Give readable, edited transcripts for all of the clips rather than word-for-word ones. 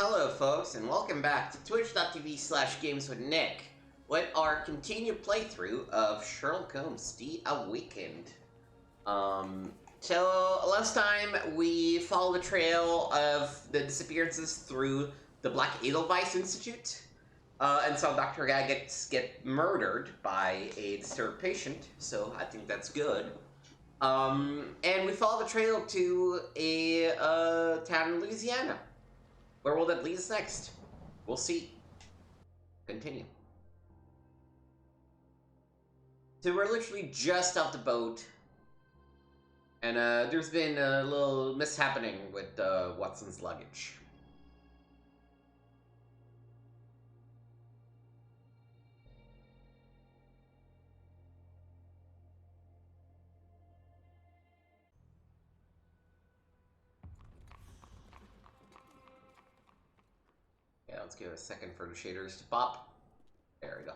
Hello, folks, and welcome back to twitch.tv/games with Nick with our continued playthrough of Sherlock Holmes: The Awakened. So last time we followed the trail of the disappearances through the Black Edelweiss Institute, and saw Dr. Guy get murdered by a disturbed patient. So I think that's good. And we followed the trail to a town in Louisiana. Where will that lead us next? We'll see. Continue. So we're literally just off the boat. And there's been a little mishappening with Watson's luggage. Yeah, let's give it a second for the shaders to pop. There we go.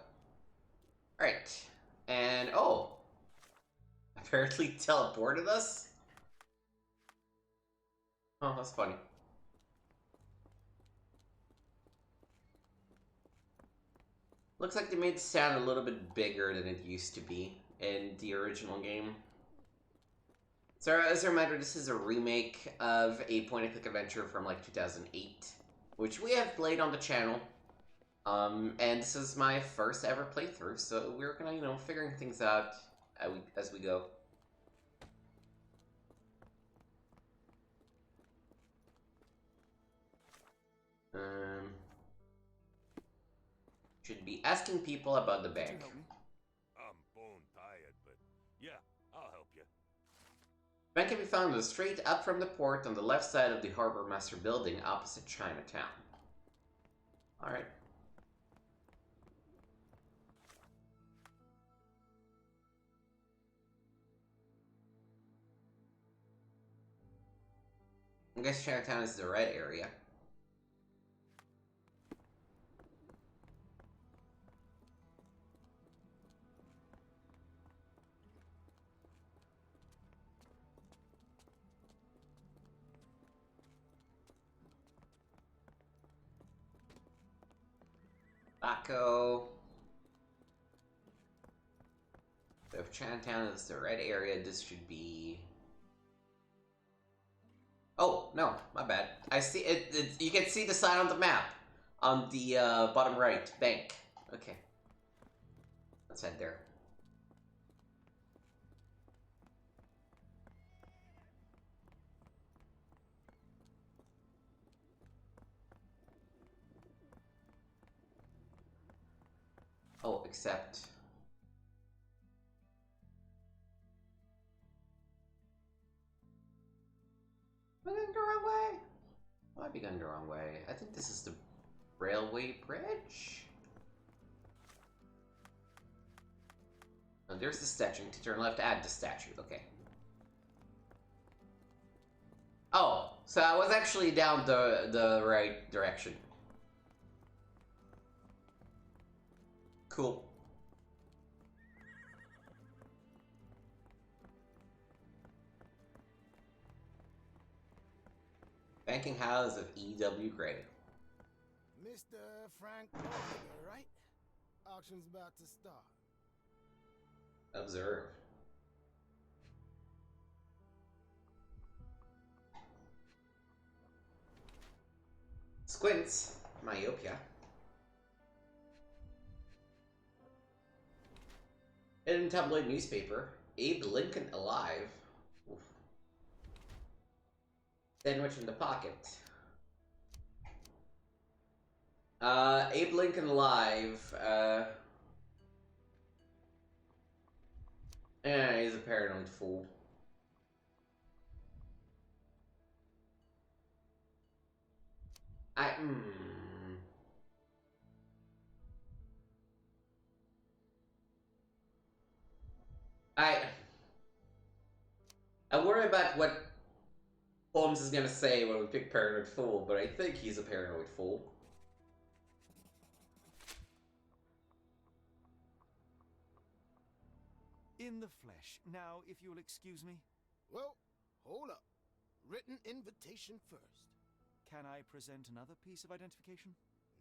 Alright. And, oh! Apparently teleported us? Oh, that's funny. Looks like they made the sound a little bit bigger than it used to be in the original game. So as a reminder, this is a remake of a point-and-click adventure from like 2008, which we have played on the channel. And this is my first ever playthrough, so we're gonna, figuring things out as we go. Should be asking people about the bank. I'm bone tired, but yeah, I'll help you. Bank can be found straight up from the port on the left side of the Harbor Master building opposite Chinatown. Alright. I guess Chinatown is the red area. Baco. So if Chinatown is the red area, this should be... Oh, no, my bad. I see it, you can see the sign on the map. On the bottom right, bank. Okay. Let's head there. Oh, except... Am I going the wrong way? I might be going the wrong way. I think this is the railway bridge? Oh, there's the statue. To turn left, add the statue. Okay. Oh, so I was actually down the right direction. Cool. Banking house of E.W. Gray. Mr. Frank Morgan, right? Auction's about to start. Observe. Squints. Myopia. In tabloid newspaper, Abe Lincoln alive. Oof. Sandwich in the pocket. Abe Lincoln alive. Yeah, he's a paranoid fool. I worry about what Holmes is gonna say when we pick paranoid fool, but I think he's a paranoid fool. In the flesh. Now, if you'll excuse me. Well, hold up. Written invitation first. Can I present another piece of identification?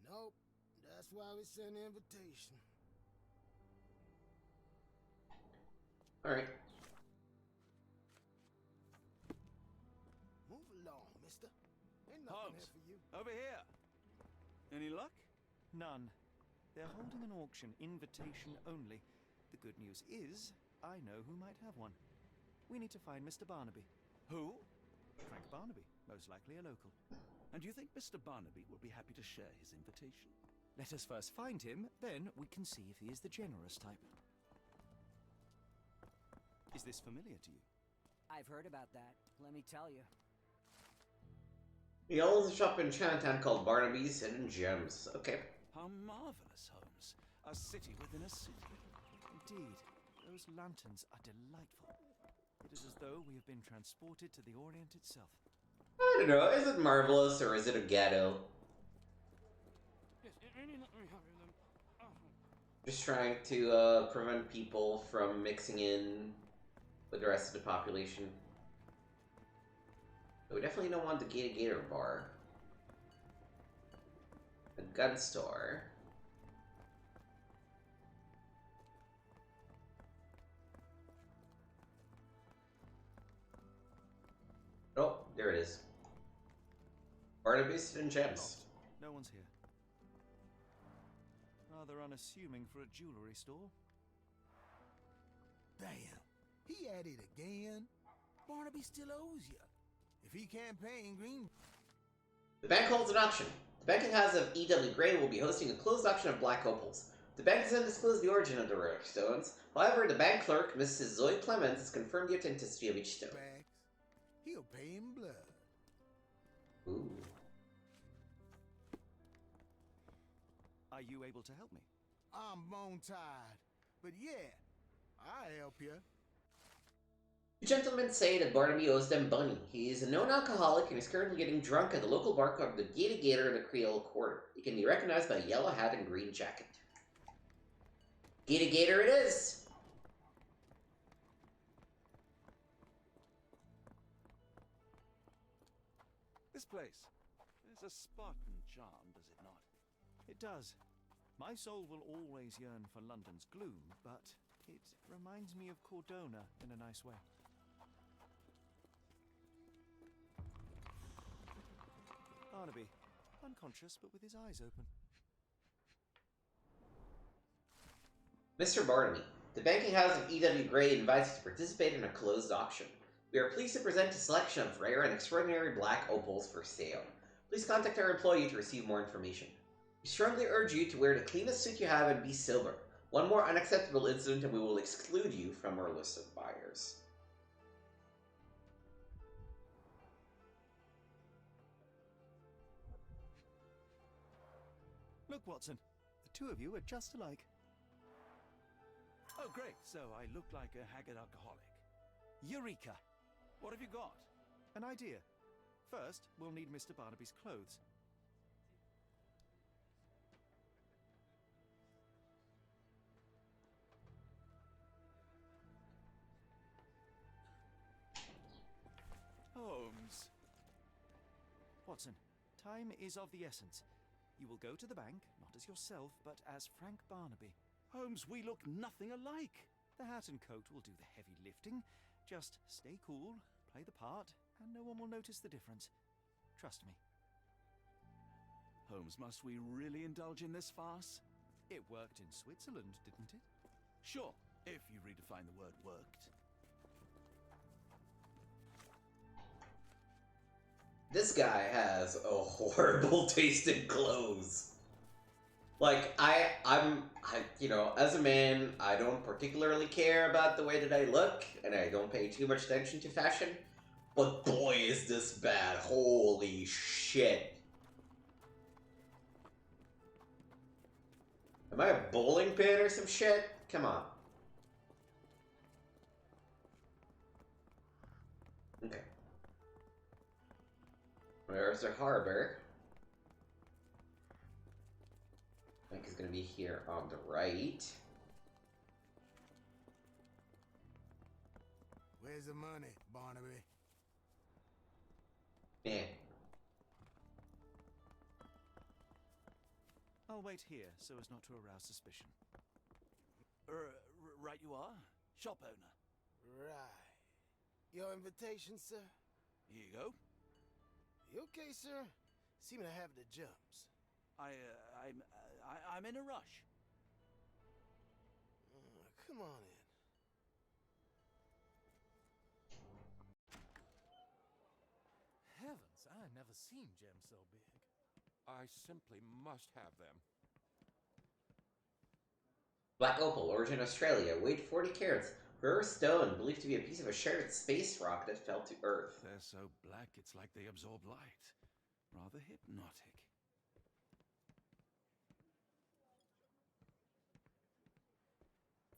Nope. That's why we sent an invitation. Alright. Move along, mister. Ain't nothing Holmes, here for you. over here. Any luck? None. They're holding an auction, invitation only. The good news is, I know who might have one. We need to find Mr. Barnaby. Who? Frank Barnaby, most likely a local. And do you think Mr. Barnaby will be happy to share his invitation? Let us first find him, then we can see if he is the generous type. Is this familiar to you? I've heard about that, let me tell you. He owns a shop in Chinatown called Barnaby's Hidden Gems. Okay. How marvelous, Holmes. A city within a city. Indeed, those lanterns are delightful. It is as though we have been transported to the Orient itself. I don't know, is it marvelous or is it a ghetto? Just trying to prevent people from mixing in with the rest of the population. But we definitely don't want the Gator bar. A gun store. Oh, there it is. Barnaby's Hidden Gems. No one's here. Rather unassuming for a jewelry store. Damn. He at it again. Barnaby still owes you. If he can't pay in green... The bank holds an auction. The banking house of E.W. Gray will be hosting a closed auction of black opals. The bank doesn't disclose the origin of the rare stones. However, the bank clerk, Mrs. Zoe Clemens, has confirmed the authenticity of each stone. Bags. He'll pay in blood. Ooh. Are you able to help me? I'm bone-tied. But yeah, I'll help you. The gentlemen say that Barnaby owes them money. He is a known alcoholic and is currently getting drunk at the local bar called the Gator in the Creole Quarter. He can be recognized by a yellow hat and green jacket. Gator it is! This place. There's a Spartan charm, does it not? It does. My soul will always yearn for London's gloom, but it reminds me of Cordona in a nice way. Barnaby, unconscious but with his eyes open. Mr. Barnaby, the banking house of E.W. Gray invites you to participate in a closed auction. We are pleased to present a selection of rare and extraordinary black opals for sale. Please contact our employee to receive more information. We strongly urge you to wear the cleanest suit you have and be sober. One more unacceptable incident and we will exclude you from our list of buyers. Look, Watson, the two of you are just alike. Oh, great. So I look like a haggard alcoholic. Eureka! What have you got? An idea. First, we'll need Mr. Barnaby's clothes. Holmes. Watson, time is of the essence. You will go to the bank, not as yourself, but as Frank Barnaby. Holmes, we look nothing alike. The hat and coat will do the heavy lifting. Just stay cool, play the part, and no one will notice the difference. Trust me. Holmes, must we really indulge in this farce? It worked in Switzerland, didn't it? Sure, if you redefine the word worked. This guy has a horrible taste in clothes. Like, you know, as a man, I don't particularly care about the way that I look, and I don't pay too much attention to fashion, but boy, is this bad. Holy shit. Am I a bowling pin or some shit? Come on. Okay. There's the harbor. I think it's gonna be here on the right. Where's the money, Barnaby? Yeah. I'll wait here so as not to arouse suspicion. Right you are. Shop owner. Right. Your invitation, sir? Here you go. You okay, sir? Seem to have the jumps. I'm in a rush. Come on in. Heavens, I never seen gems so big. I simply must have them. Black opal, origin Australia, weighed 40 carats. Rare stone, believed to be a piece of a shared space rock that fell to Earth. They're so black it's like they absorb light. Rather hypnotic.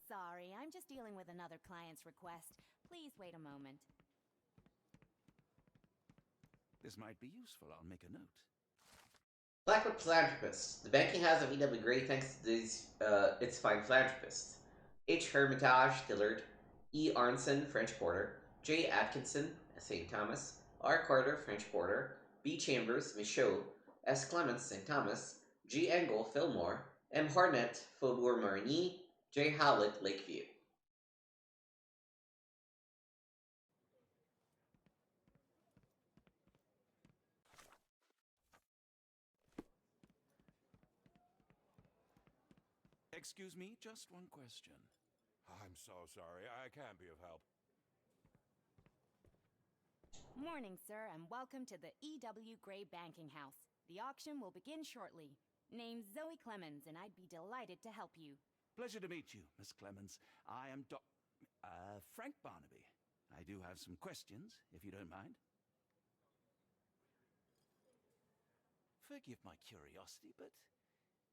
Sorry, I'm just dealing with another client's request. Please wait a moment. This might be useful. I'll make a note. Blackwood philanthropist. The banking house of E.W. Gray thanks to its fine philanthropists. H. Hermitage Dillard, E. Arnson, French Porter, J. Atkinson, St. Thomas, R. Carter, French Porter, B. Chambers, Michaud, S. Clements, St. Thomas, G. Engel, Fillmore, M. Harnett, Faubourg Marigny, J. Howlett, Lakeview. Excuse me, just one question. I'm so sorry. I can't be of help. Morning, sir, and welcome to the E.W. Gray Banking House. The auction will begin shortly. Name's Zoe Clemens, and I'd be delighted to help you. Pleasure to meet you, Miss Clemens. I am Frank Barnaby. I do have some questions, if you don't mind. Forgive my curiosity, but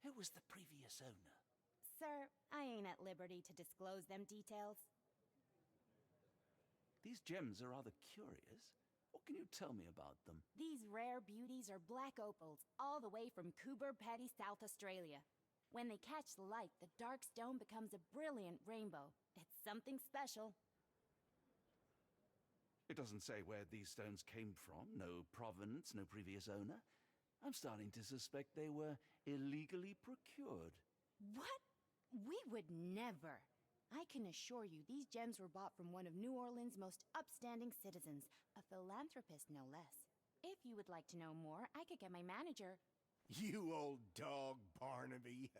who was the previous owner? Sir, I ain't at liberty to disclose them details. These gems are rather curious. What can you tell me about them? These rare beauties are black opals, all the way from Coober Pedy, South Australia. When they catch the light, the dark stone becomes a brilliant rainbow. It's something special. It doesn't say where these stones came from. No provenance, no previous owner. I'm starting to suspect they were illegally procured. What? We would never. I can assure you these gems were bought from one of New Orleans' most upstanding citizens, a philanthropist no less. If you would like to know more, I could get my manager. You old dog, Barnaby.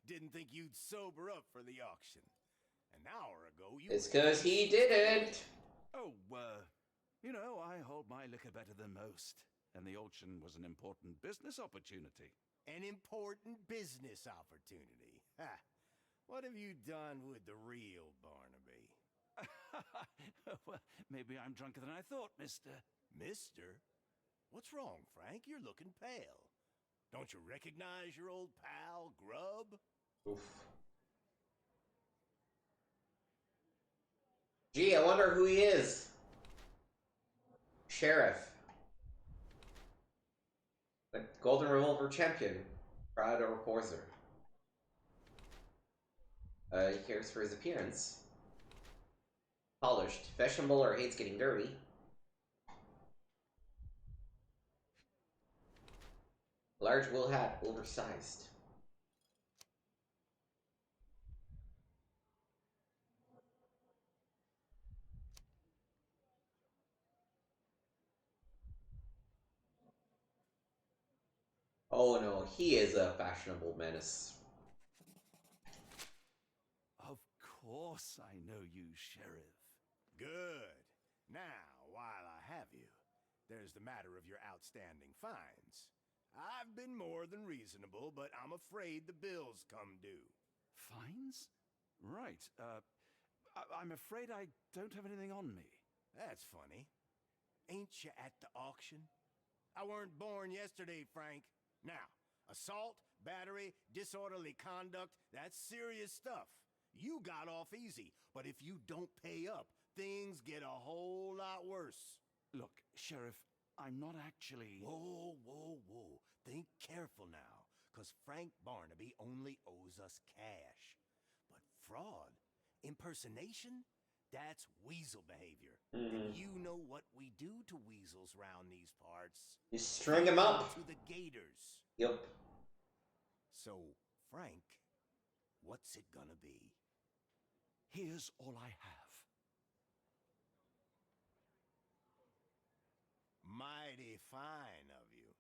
Didn't think you'd sober up for the auction. An hour ago, you... It's because he didn't. Oh, you know, I hold my liquor better than most. And the auction was an important business opportunity. An important business opportunity. Ha! What have you done with the real Barnaby? Well, maybe I'm drunker than I thought, mister. Mister? What's wrong, Frank? You're looking pale. Don't you recognize your old pal, Grub? Oof. Gee, I wonder who he is. Sheriff. The Golden Revolver champion. Proud reporter. He cares for his appearance. Polished. Fashionable or hates getting dirty. Large wool hat, oversized. Oh no, he is a fashionable menace. Of course I know you, Sheriff. Good. Now, while I have you, there's the matter of your outstanding fines. I've been more than reasonable, but I'm afraid the bills come due. Fines? Right. I'm afraid I don't have anything on me. That's funny. Ain't you at the auction? I weren't born yesterday, Frank. Now, assault, battery, disorderly conduct, that's serious stuff. You got off easy, but if you don't pay up, things get a whole lot worse. Look, Sheriff, I'm not actually... Whoa, whoa, whoa. Think careful now, because Frank Barnaby only owes us cash. But fraud, impersonation, that's weasel behavior. And you know what we do to weasels round these parts. You string him up. To the gators. Yep. So, Frank, what's it gonna be? Here's all I have. Mighty fine of you.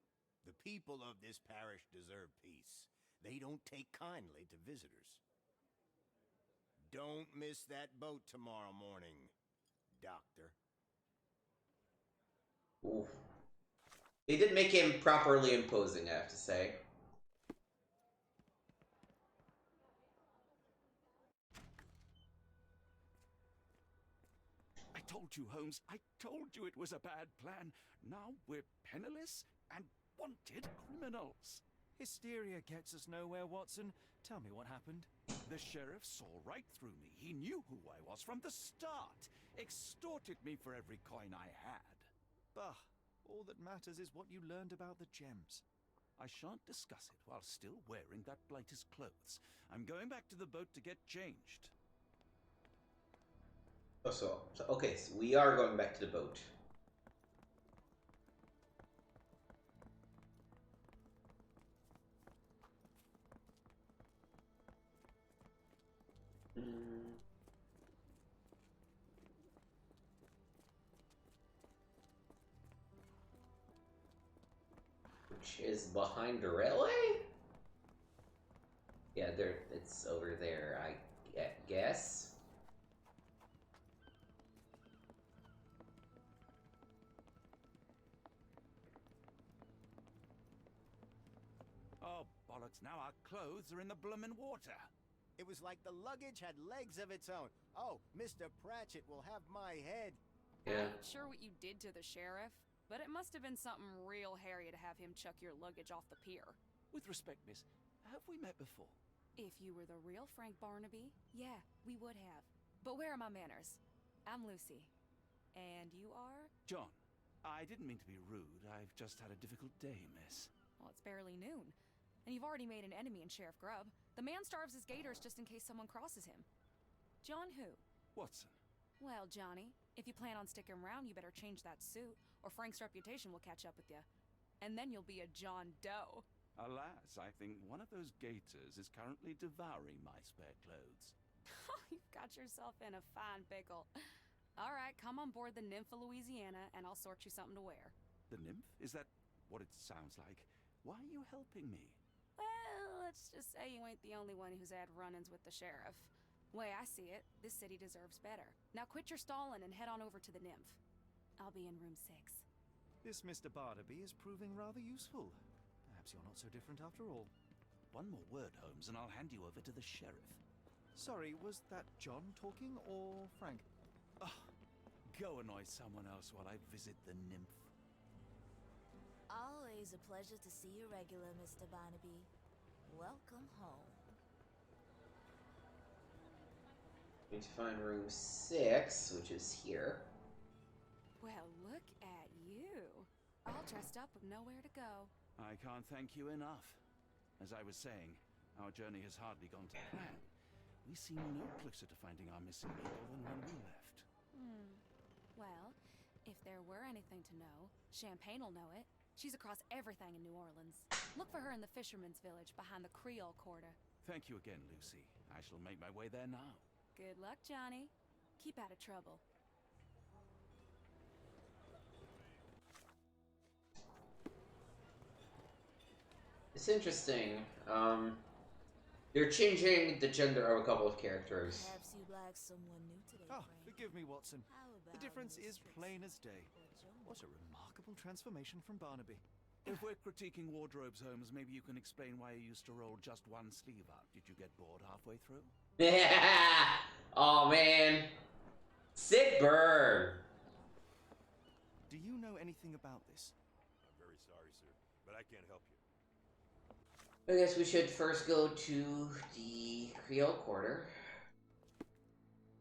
The people of this parish deserve peace. They don't take kindly to visitors. Don't miss that boat tomorrow morning, Doctor. Ooh. They did make him properly imposing, I have to say. I told you, Holmes. I told you it was a bad plan. Now we're penniless and wanted criminals. Hysteria gets us nowhere, Watson. Tell me what happened. The sheriff saw right through me. He knew who I was from the start. Extorted me for every coin I had. Bah, all that matters is what you learned about the gems. I shan't discuss it while still wearing that blighter's clothes. I'm going back to the boat to get changed. Oh, so okay, so we are going back to the boat. Which is behind the railway? Yeah, there. It's over there, I guess. Oh, bollocks, now our clothes are in the bloomin' water. It was like the luggage had legs of its own. Oh, Mr. Pratchett will have my head. Yeah. I ain't sure what you did to the sheriff, but it must have been something real hairy to have him chuck your luggage off the pier. With respect, miss, have we met before? If you were the real Frank Barnaby, yeah, we would have. But where are my manners? I'm Lucy. And you are? John, I didn't mean to be rude. I've just had a difficult day, miss. Well, it's barely noon. And you've already made an enemy in Sheriff Grubb. The man starves his gators just in case someone crosses him. John who? Watson. Well, Johnny, if you plan on sticking around, you better change that suit, or Frank's reputation will catch up with you. And then you'll be a John Doe. Alas, I think one of those gators is currently devouring my spare clothes. You've got yourself in a fine pickle. All right, come on board the Nymph of Louisiana, and I'll sort you something to wear. The nymph? Is that what it sounds like? Why are you helping me? Well, let's just say you ain't the only one who's had run-ins with the sheriff. Way I see it, this city deserves better. Now quit your stalling and head on over to the Nymph. I'll be in room 6. This Mr. Barnaby is proving rather useful. Perhaps you're not so different after all. One more word, Holmes, and I'll hand you over to the sheriff. Sorry, was that John talking or Frank? Oh, go annoy someone else while I visit the nymph. Always a pleasure to see you regular, Mr. Barnaby. Welcome home. Need to find room 6, which is here. Well, look at you. All dressed up with nowhere to go. I can't thank you enough. As I was saying, our journey has hardly gone to plan. We seem no closer to finding our missing people than when we left. Well, if there were anything to know, Champagne'll know it. She's across everything in New Orleans. Look for her in the fisherman's village behind the Creole Quarter. Thank you again, Lucy. I shall make my way there now. Good luck, Johnny. Keep out of trouble. It's interesting. They're changing the gender of a couple of characters. Perhaps you'd like someone new today, Oh, Frank. forgive me, Watson. How The about difference Miss is plain as day. Trixie or What a Joan? remarkable transformation from Barnaby. If we're critiquing wardrobes, Holmes, maybe you can explain why you used to roll just one sleeve up. Did you get bored halfway through? Oh man, sick burn. Do you know anything about this? I'm very sorry, sir, but I can't help you. I guess we should first go to the Creole Quarter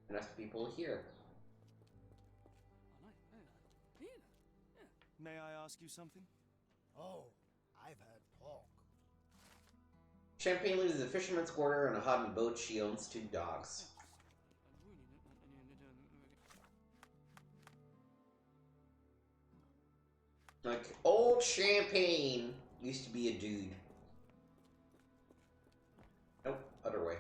and ask people here. May I ask you something? Oh, I've had pork. Champagne lives in the fisherman's quarter on a hot boat. She owns 2 dogs. Like, old Champagne used to be a dude. other way.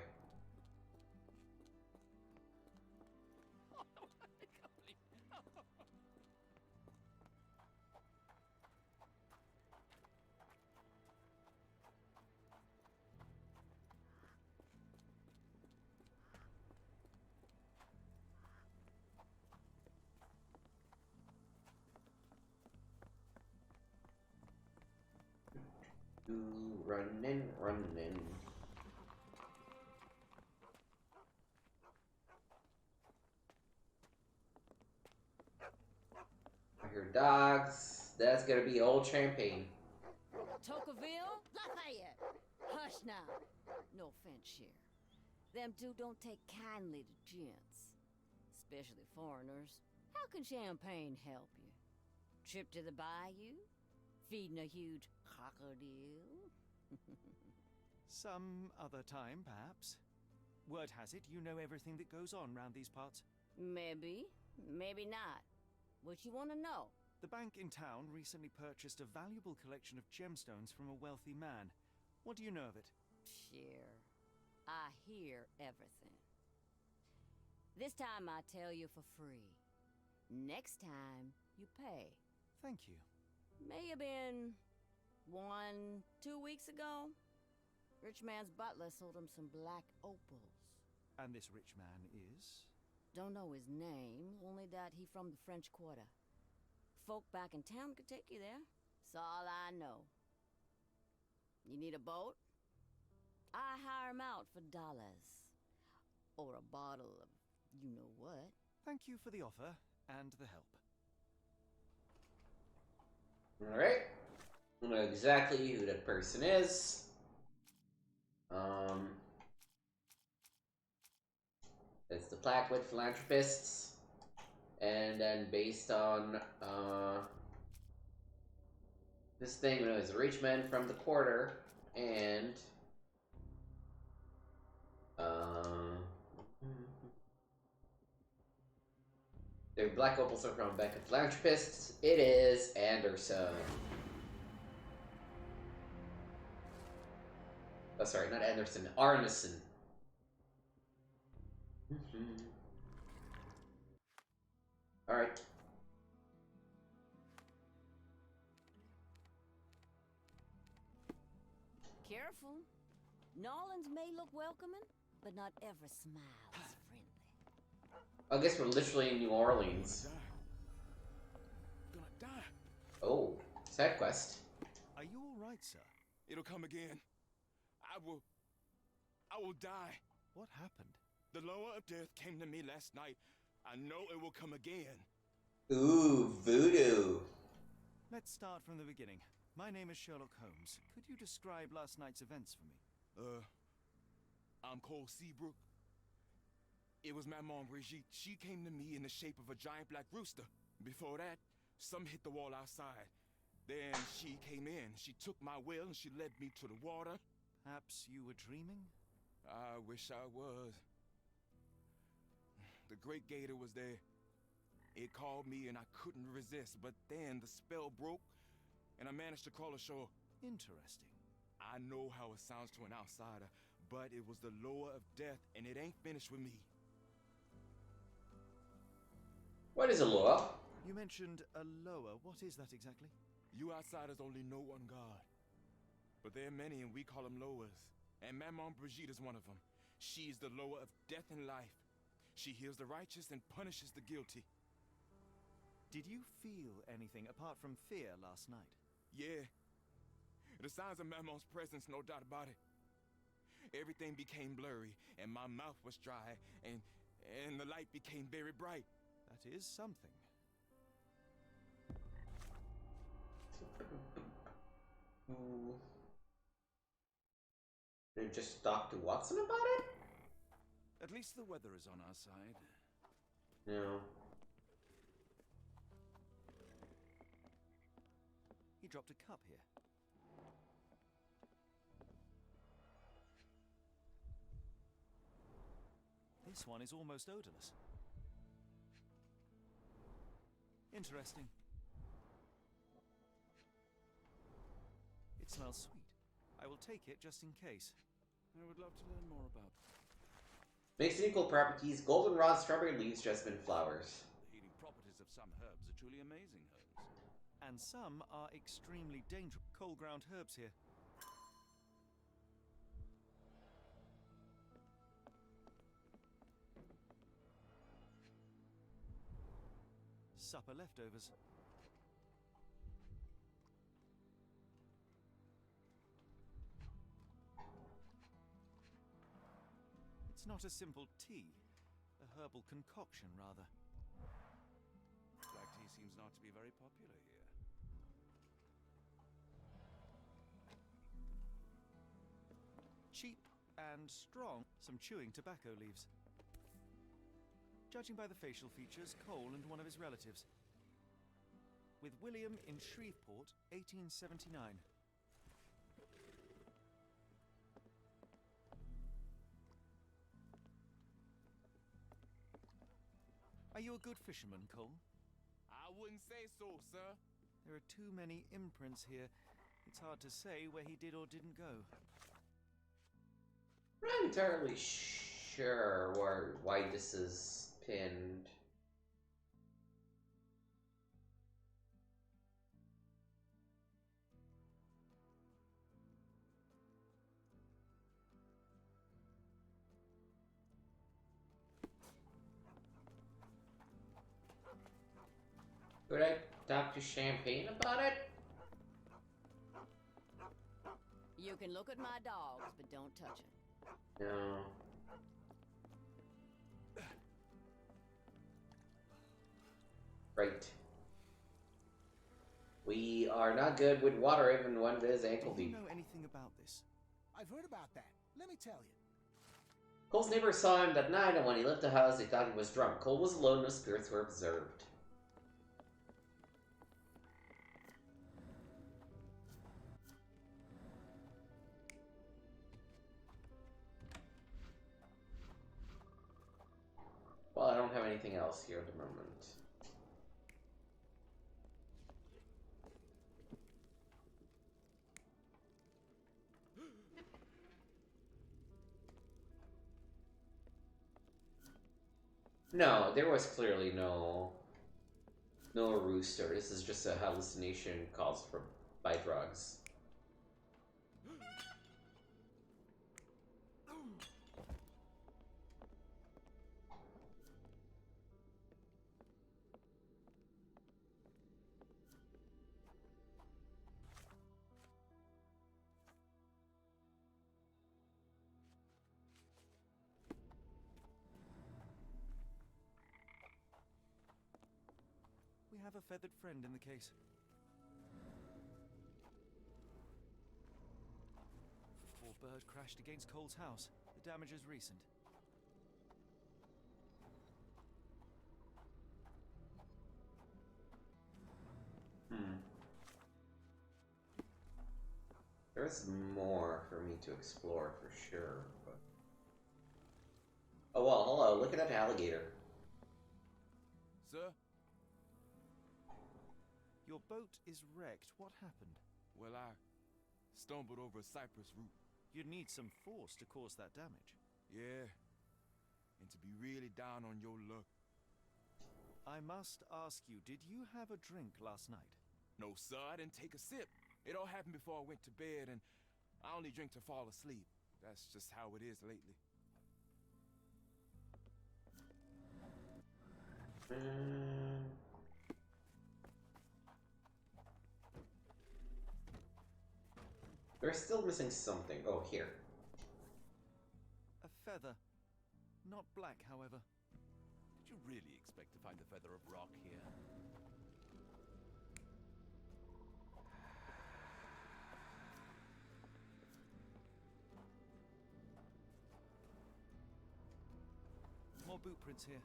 Ooh, running, running. I hear dogs. That's gonna be old champagne. Tocqueville? Lafayette! Hush now. No offense, Sheriff. Them two don't take kindly to gents. Especially foreigners. How can champagne help you? Trip to the bayou? Feeding a huge crocodile? Some other time, perhaps. Word has it you know everything that goes on round these parts. Maybe. Maybe not. What you want to know? The bank in town recently purchased a valuable collection of gemstones from a wealthy man. What do you know of it? Sure. I hear everything. This time I tell you for free. Next time, you pay. Thank you. May have been 2 weeks ago. Rich man's butler sold him some black opals. And this rich man is? Don't know his name, only that he from the French Quarter. Folk back in town could take you there. That's all I know. You need a boat? I hire 'em out for dollars. Or a bottle of you-know-what. Thank you for the offer and the help. Alright. I know exactly who that person is. It's the Blackwood Philanthropists. And then based on this thing, it was a rich man from the quarter and the black opals are from Bank of Philanthropists. It is Anderson. Oh, sorry, not Anderson. Arneson. Alright. Careful. Nolans may look welcoming, but not every smile is friendly. I guess we're literally in New Orleans. I'm gonna die. Oh, side quest. Are you all right, sir? It'll come again. I will die. What happened? The lower of death came to me last night. I know it will come again. Ooh, voodoo. Let's start from the beginning. My name is Sherlock Holmes. Could you describe last night's events for me? I'm Cole Seabrook. It was Maman Brigitte. She came to me in the shape of a giant black rooster. Before that, some hit the wall outside. Then she came in. She took my will and she led me to the water. Perhaps you were dreaming? I wish I was. The great gator was there. It called me and I couldn't resist, but then the spell broke and I managed to crawl ashore. Interesting. I know how it sounds to an outsider, but it was the lower of death and it ain't finished with me. What is a loa? You mentioned a lower. What is that exactly? You outsiders only know one God. But there are many and we call them lowers. And Maman Brigitte is one of them. She's the lower of death and life. She heals the righteous and punishes the guilty. Did you feel anything apart from fear last night? Yeah. The signs of Maman's presence, no doubt about it. Everything became blurry, and my mouth was dry, and the light became very bright. That is something. Did you just talk to Watson about it? At least the weather is on our side. No. He dropped a cup here. This one is almost odorless. Interesting. It smells sweet. I will take it just in case. I would love to learn more about Makes equal properties, goldenrod, strawberry leaves, jasmine flowers. the healing properties of some herbs are truly amazing, Holmes. And some are extremely dangerous. Cold ground herbs here. Supper leftovers. It's not a simple tea, a herbal concoction, rather. Black tea seems not to be very popular here. Cheap and strong. Some chewing tobacco leaves. Judging by the facial features, Cole and one of his relatives. With William in Shreveport, 1879. Are you a good fisherman, Cole? I wouldn't say so, sir. There are too many imprints here. It's hard to say where he did or didn't go. I'm not entirely sure why this is pinned. Could I talk to Champagne about it? You can look at my dogs, but don't touch them. No. Right. We are not good with water even when it is ankle Do you deep. know anything about this? I've heard about that. Let me tell you. Cole's neighbor saw him that night, and when he left the house, they thought he was drunk. Cole was alone, no spirits were observed. Well, I don't have anything else here at the moment. No, there was clearly no rooster. This is just a hallucination caused by drugs. We have a feathered friend in the case. Poor bird crashed against Cole's house. The damage is recent. There's more for me to explore for sure, but... Oh well, hello, look at that alligator. Sir? Your boat is wrecked. What happened? Well, I stumbled over a cypress root. You'd need some force to cause that damage. Yeah, and to be really down on your luck. I must ask you, did you have a drink last night? No, sir, I didn't take a sip. It all happened before I went to bed, and I only drink to fall asleep. That's just how it is lately. We're still missing something. Oh, here. A feather. Not black, however. Did you really expect to find a feather of rock here? More boot prints here.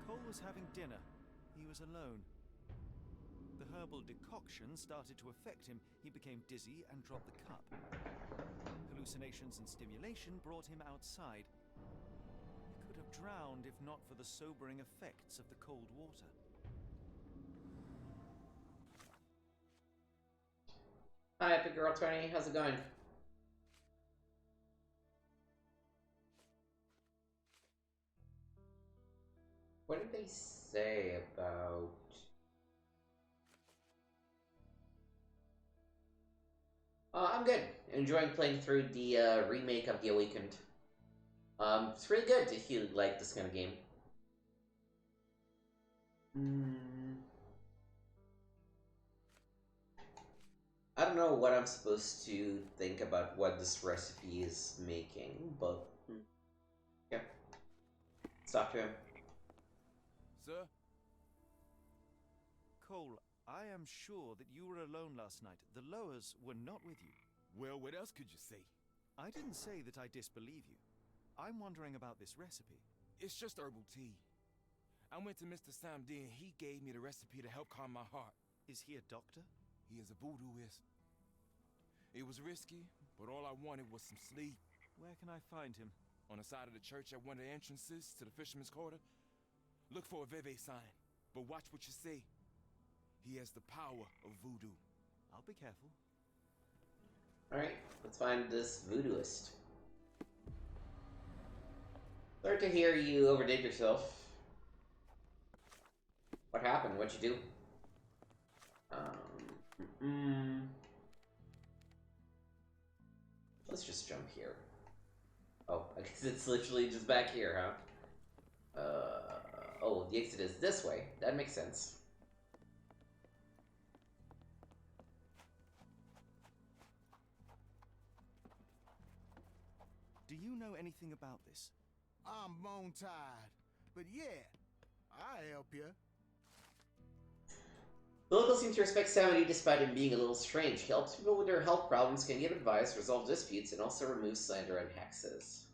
Cole was having dinner. He was alone. The herbal decoction started to affect him, he became dizzy and dropped the cup. Hallucinations and stimulation brought him outside. He could have drowned if not for the sobering effects of the cold water. Hi, Epic Girl 20. How's it going? What did they say about... I'm good. Enjoying playing through the remake of The Awakened. It's really good if you like this kind of game. I don't know what I'm supposed to think about what this recipe is making, but... yeah. Let's talk to him. Sir? Cole, I am sure that you were alone last night. The Lowers were not with you. Well, what else could you say? I didn't say that I disbelieve you. I'm wondering about this recipe. It's just herbal tea. I went to Mr. Samdi and he gave me the recipe to help calm my heart. Is he a doctor? He is a voodooist. It was risky, but all I wanted was some sleep. Where can I find him? On the side of the church at one of the entrances to the Fisherman's Quarter. Look for a Veve sign, but watch what you say. He has the power of voodoo. I'll be careful. Alright, let's find this voodooist. Sorry to hear you overdid yourself. What happened? What'd you do? Let's just jump here. Oh, I guess it's literally just back here, huh? Oh, the exit is this way. That makes sense. Do you know anything about this? I'm bone-tied, but yeah, I'll help you. The locals seem to respect Samedi despite him being a little strange. He helps people with their health problems, can give advice, resolve disputes, and also remove slander and hexes.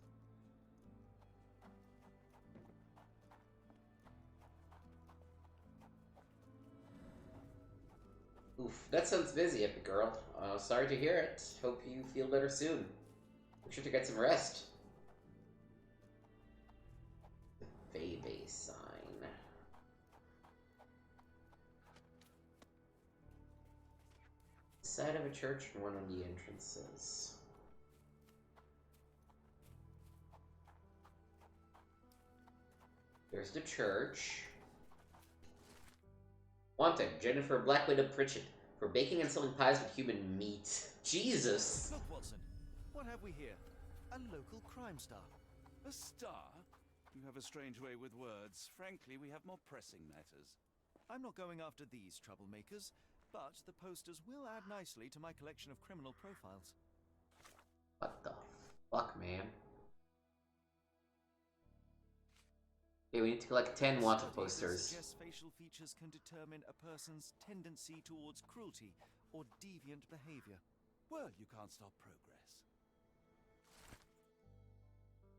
Oof, that sounds busy, Epic Girl. Sorry to hear it. Hope you feel better soon. Make sure to get some rest. The Veve sign. Side of a church and one of the entrances. There's the church. Wanted, Jennifer Black Widow Pritchett, for baking and selling pies with human meat. Jesus! Look, Watson. What have we here? A local crime star. A star? You have a strange way with words. Frankly, we have more pressing matters. I'm not going after these troublemakers, but the posters will add nicely to my collection of criminal profiles. What the fuck, man? Okay, we need to collect 10 wanted posters. Suggests facial features can determine a person's tendency towards cruelty or deviant behavior. Well, you can't stop progress.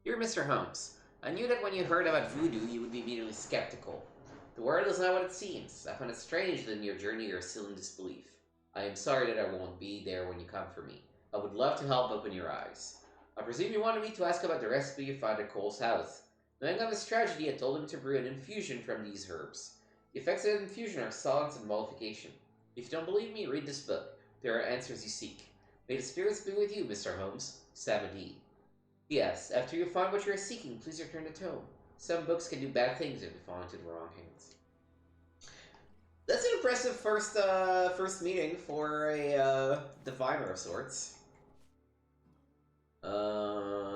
Dear Mr. Holmes, I knew that when you heard about voodoo, you would be immediately skeptical. The world is not what it seems. I find it strange that in your journey you are still in disbelief. I am sorry that I won't be there when you come for me. I would love to help open your eyes. I presume you wanted me to ask about the recipe you found at Cole's house. Knowing of this tragedy, I told him to brew an infusion from these herbs. The effects of the infusion are silence and mollification. If you don't believe me, read this book. There are answers you seek. May the spirits be with you, Mr. Holmes. Samedi. Yes, after you find what you are seeking, please return it home. Some books can do bad things if they fall into the wrong hands. That's an impressive first meeting for a diviner of sorts.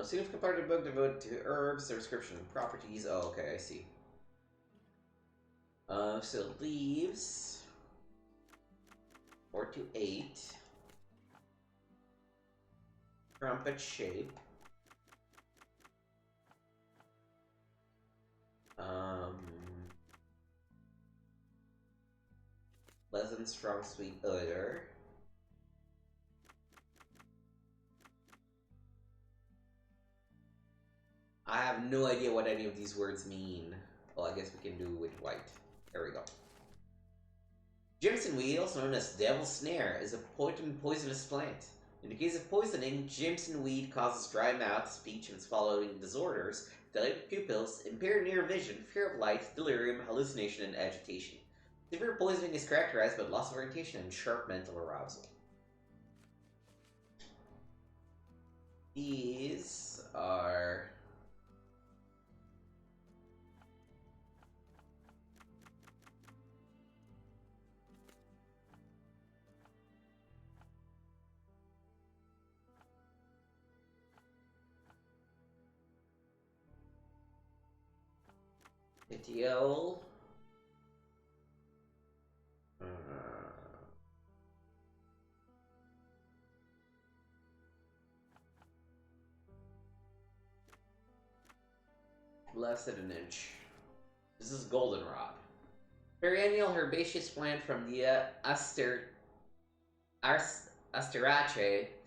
Significant part of the book devoted to herbs, their description and properties. Oh, okay, I see. So leaves 4 to 8. Trumpet shape. Pleasant, strong, sweet odor. I have no idea what any of these words mean. Well, I guess we can do with white. There we go. Jimson weed, also known as devil's snare, is a potent poisonous plant. In the case of poisoning, Jimson weed causes dry mouth, speech, and swallowing disorders, dilated pupils, impaired near vision, fear of light, delirium, hallucination, and agitation. Severe poisoning is characterized by loss of orientation and sharp mental arousal. These are... Itiol. Less than an inch. This is goldenrod. Perennial herbaceous plant from the Asteraceae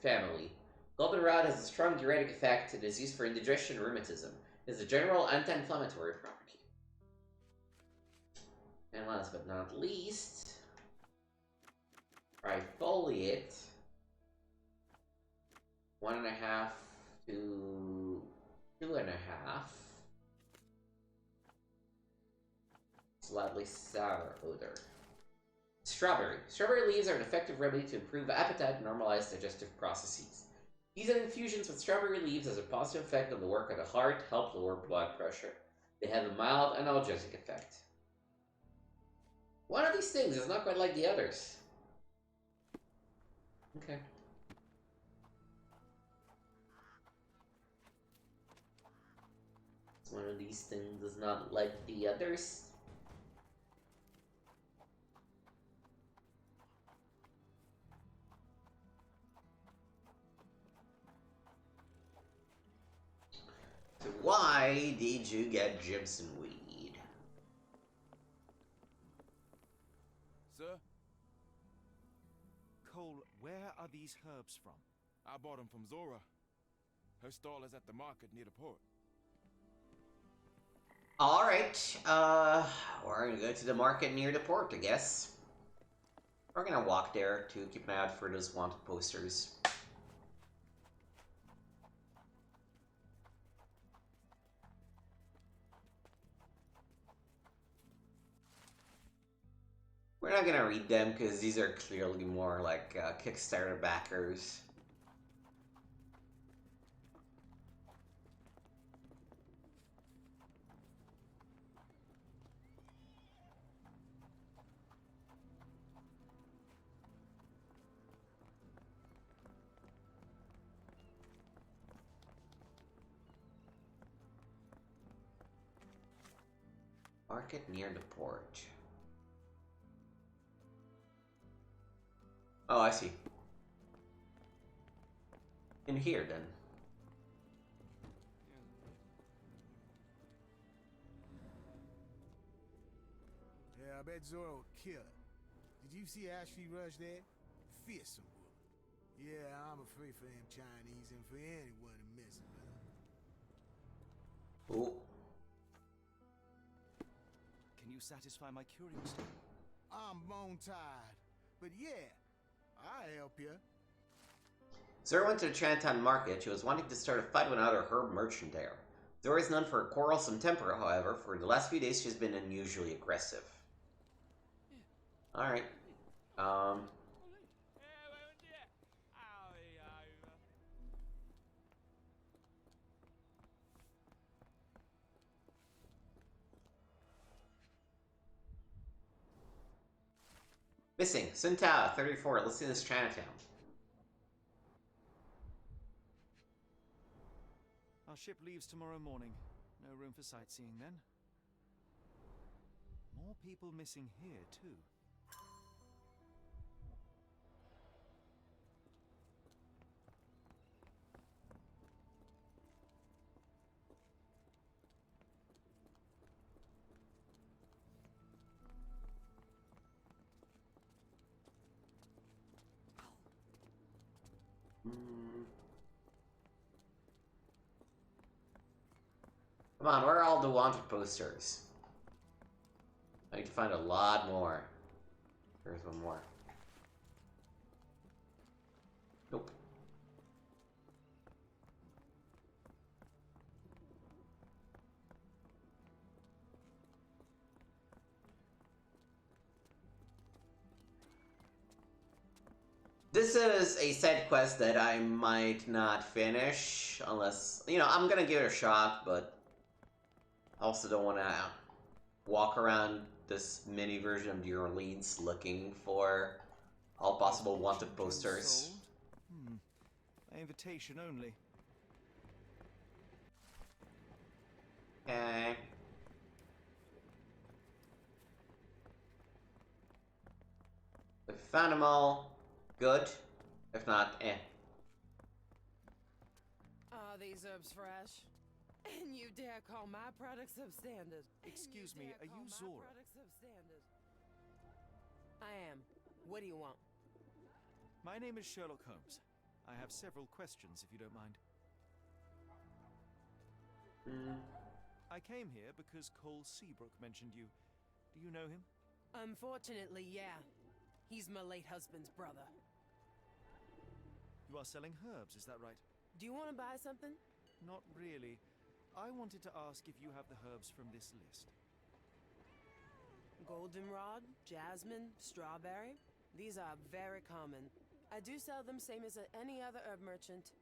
family. Goldenrod has a strong diuretic effect and is used for indigestion and rheumatism. It has a general anti-inflammatory property. And last but not least, trifoliate. 1.5 to 2.5. Slightly sour odor. Strawberry. Strawberry leaves are an effective remedy to improve appetite and normalize digestive processes. These infusions with strawberry leaves has a positive effect on the work of the heart, help lower blood pressure. They have a mild analgesic effect. One of these things is not quite like the others. Okay. One of these things is not like the others. So why did you get Jimson weed? Sir? Cole, where are these herbs from? I bought them from Zora. Her stall is at the market near the port. Alright, we're gonna go to the market near the port, I guess. We're gonna walk there to keep an eye out for those wanted posters. We're not gonna read them because these are clearly more like Kickstarter backers. Market near the port. Oh, I see. In here, then. Yeah, I bet Zora will kill her. Did you see Ashley Rush there? Fearsome woman. Yeah, I'm afraid for them Chinese and for anyone who messes with them. Oh. Can you satisfy my curiosity? I'm bone tired. But yeah, I'll help you. Zora went to the Chinatown market. She was wanting to start a fight with another herb merchant there. Zora is known for a quarrelsome temper, however. For the last few days, she's been unusually aggressive. Alright. Missing. Sun Tao, 34. Let's see this Chinatown. Our ship leaves tomorrow morning. No room for sightseeing then. More people missing here, too. Come on, where are all the wanted posters? I need to find a lot more. There's one more. Nope. This is a side quest that I might not finish unless, you know, I'm gonna give it a shot, but I also don't want to walk around this mini version of New Orleans looking for all possible wanted posters. By invitation only. Okay. If we found them all, good. If not, eh. Are these herbs fresh? And you dare call my products substandard? Excuse me, are you Zora? I am. What do you want? My name is Sherlock Holmes. I have several questions, if you don't mind. I came here because Cole Seabrook mentioned you. Do you know him? Unfortunately, yeah. He's my late husband's brother. You are selling herbs, is that right? Do you want to buy something? Not really. I wanted to ask if you have the herbs from this list. Goldenrod, jasmine, strawberry. These are very common. I do sell them same as any other herb merchant.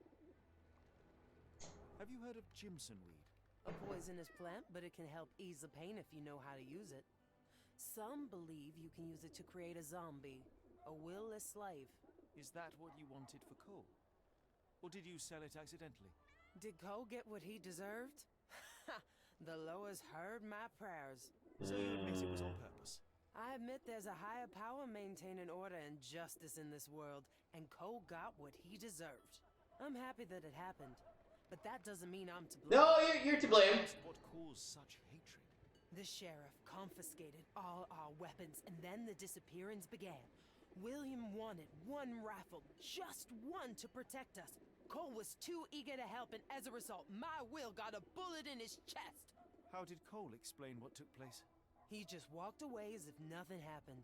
Have you heard of Jimson weed? A poisonous plant, but it can help ease the pain if you know how to use it. Some believe you can use it to create a zombie, a willless slave. Is that what you wanted for Cole? Or did you sell it accidentally? Did Cole get what he deserved? Ha! The lowers heard my prayers. So you admit it was on purpose? I admit there's a higher power maintaining order and justice in this world, and Cole got what he deserved. I'm happy that it happened, but that doesn't mean I'm to blame. No, you're to blame. What caused such hatred? The sheriff confiscated all our weapons, and then the disappearance began. William wanted one rifle, just one, to protect us. Cole was too eager to help, and as a result, my Will got a bullet in his chest. How did Cole explain what took place? He just walked away as if nothing happened.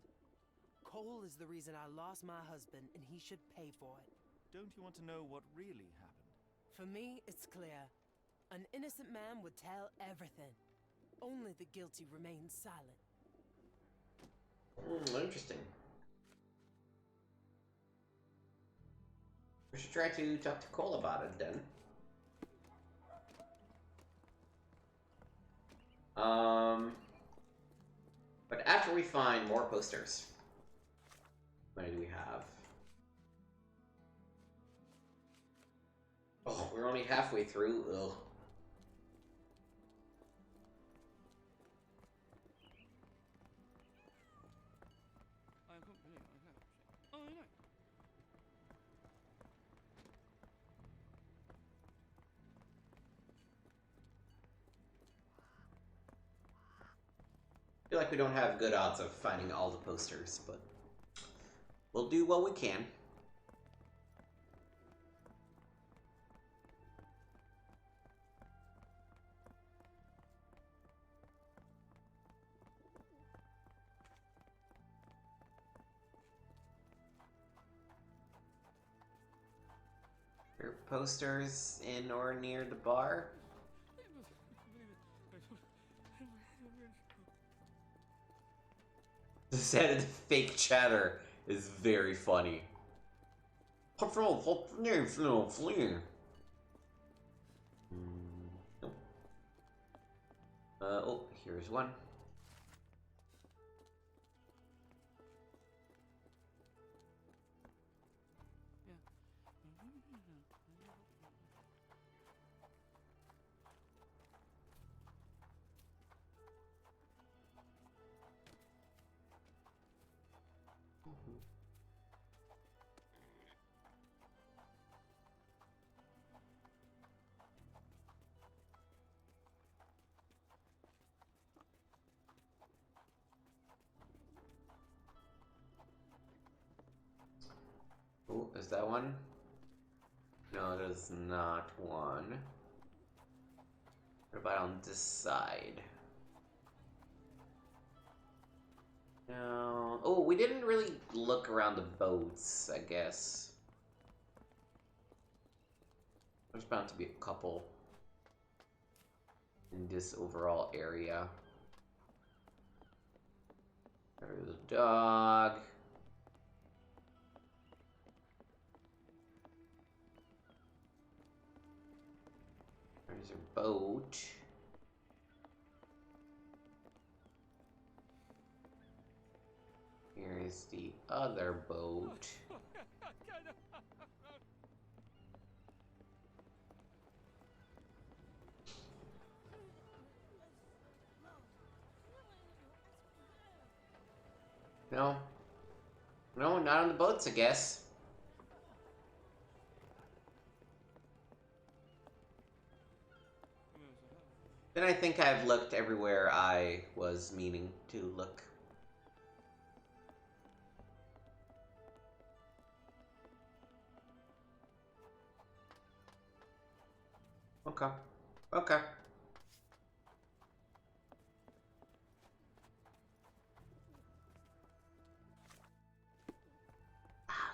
Cole is the reason I lost my husband, and he should pay for it. Don't you want to know what really happened? For me, it's clear. An innocent man would tell everything. Only the guilty remain silent. Interesting. We should try to talk to Cole about it then. But after we find more posters. What do we have? Oh, we're only halfway through. Ugh. I feel like we don't have good odds of finding all the posters, but we'll do what we can. Are there posters in or near the bar? The sound of the fake chatter is very funny. Oh, here's one. Oh, is that one? No, it is not one. What about on this side? No. Oh, we didn't really look around the boats, I guess. There's bound to be a couple in this overall area. There's a dog. There's a boat. Here's the other boat. No. No, not on the boats, I guess. Then I think I've looked everywhere I was meaning to look. Okay. Okay.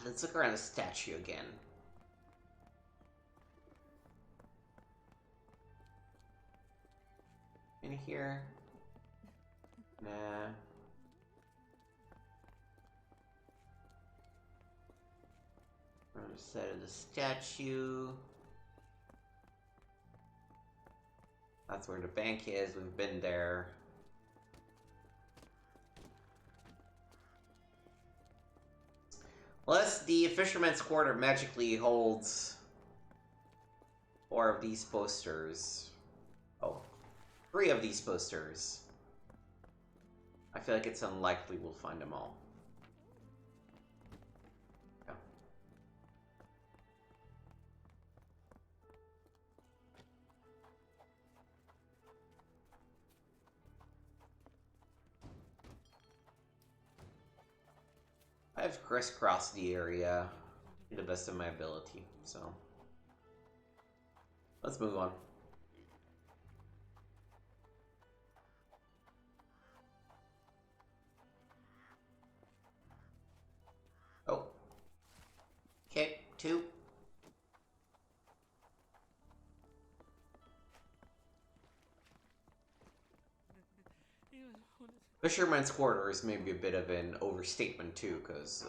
Let's look around the statue again. In here? Nah. On the side of the statue. That's where the bank is. We've been there. Unless the Fisherman's Quarter magically holds 4 of these posters. Oh, 3 of these posters. I feel like it's unlikely we'll find them all. Yeah. I've crisscrossed the area to the best of my ability, so let's move on. Oh. Okay, 2. Fisherman's Quarters may be a bit of an overstatement too, because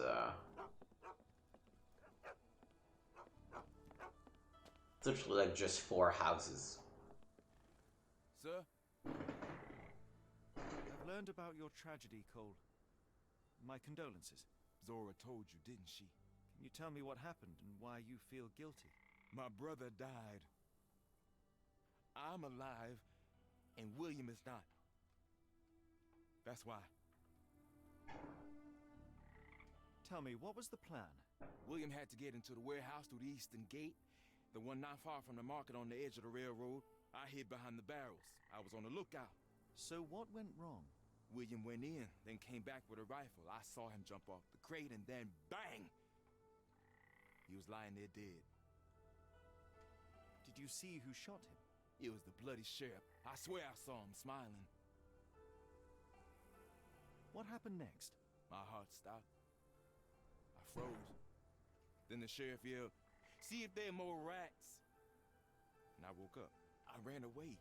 it's literally like just 4 houses. Sir? I've learned about your tragedy, Cole. My condolences. Zora told you, didn't she? Can you tell me what happened and why you feel guilty? My brother died. I'm alive, and William is not. That's why. Tell me, what was the plan? William had to get into the warehouse through the eastern gate, the one not far from the market on the edge of the railroad. I hid behind the barrels. I was on the lookout. So what went wrong? William went in, then came back with a rifle. I saw him jump off the crate, and then bang! He was lying there dead. Did you see who shot him? It was the bloody sheriff. I swear I saw him smiling. What happened next? My heart stopped. I froze. Then the sheriff yelled, "See if there are more rats." And I woke up. I ran away.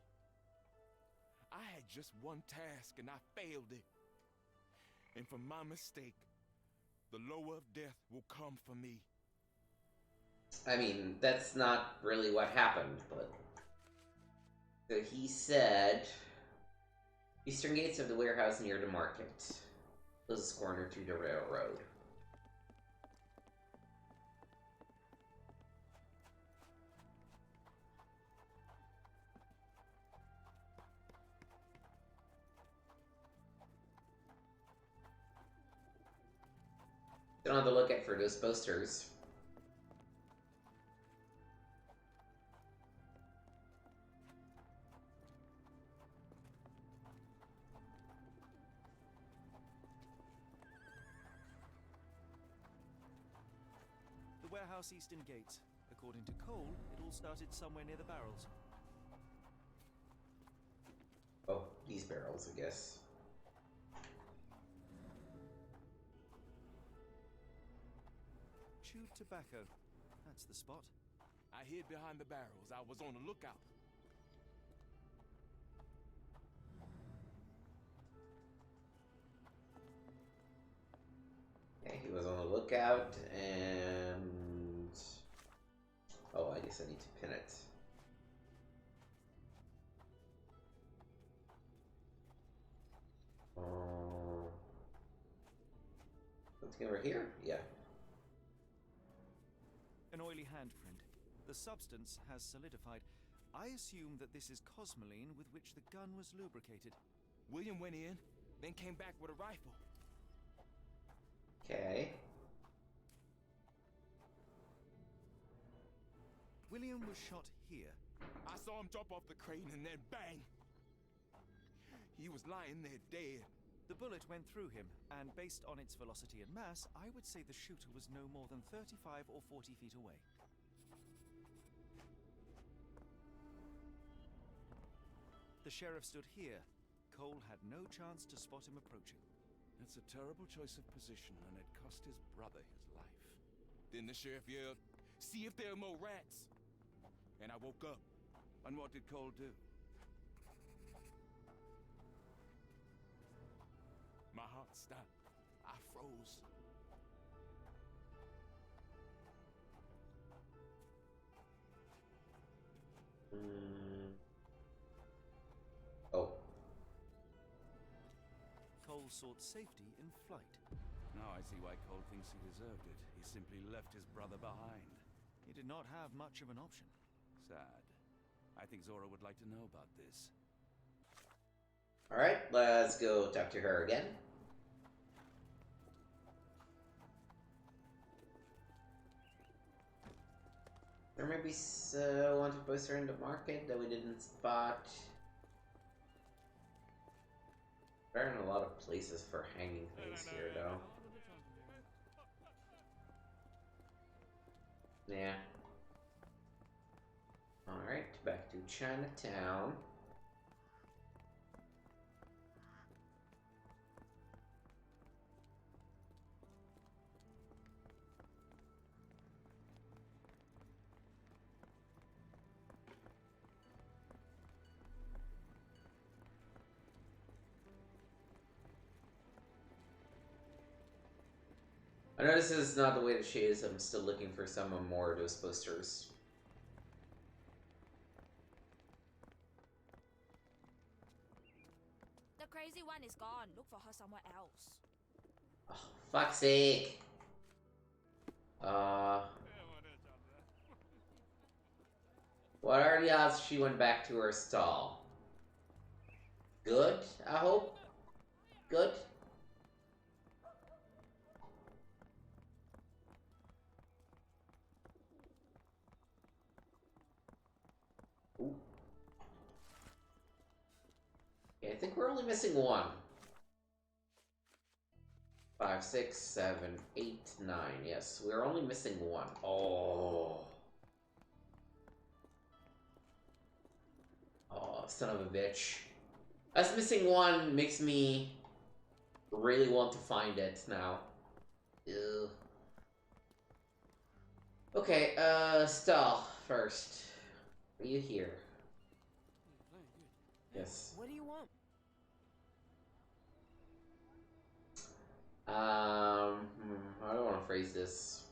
I had just one task and I failed it. And for my mistake, the lower of death will come for me. I mean, that's not really what happened, but... So he said... Eastern gates of the warehouse near the market. Closest corner to the railroad. Don't have to look at for those posters. The warehouse eastern gate. According to Cole, it all started somewhere near the barrels. Oh, these barrels, I guess. chewed tobacco. That's the spot. I hid behind the barrels. I was on the lookout. Okay, he was on the lookout, and... Oh, I guess I need to pin it. Something over here? Yeah. An oily handprint. The substance has solidified. I assume that this is cosmoline with which the gun was lubricated. William went in, then came back with a rifle. Okay. William was shot here. I saw him jump off the crane and then bang! He was lying there dead. The bullet went through him, and based on its velocity and mass, I would say the shooter was no more than 35 or 40 feet away. The sheriff stood here. Cole had no chance to spot him approaching. That's a terrible choice of position, and it cost his brother his life. Then the sheriff yelled, "See if there are more rats!" And I woke up. And what did Cole do? My heart stopped. I froze. Oh. Cole sought safety in flight. Now I see why Cole thinks he deserved it. He simply left his brother behind. He did not have much of an option. Sad. I think Zora would like to know about this. Alright, let's go talk to her again. There may be a wanted poster in the market that we didn't spot. There aren't a lot of places for hanging things here, though. Yeah. Alright, back to Chinatown. I know this is not the way to chase. I'm still looking for some more of those posters. The crazy one is gone. Look for her somewhere else. Oh, fuck's sake. What are the odds she went back to her stall? Good, I hope? Good? Ooh. Okay, I think we're only missing one. 5, 6, 7, 8, 9. Yes, we're only missing one. Oh. Oh, son of a bitch. Us missing one makes me really want to find it now. Ew. Okay, stall first. Are you here? Yes. What do you want? I don't want to phrase this.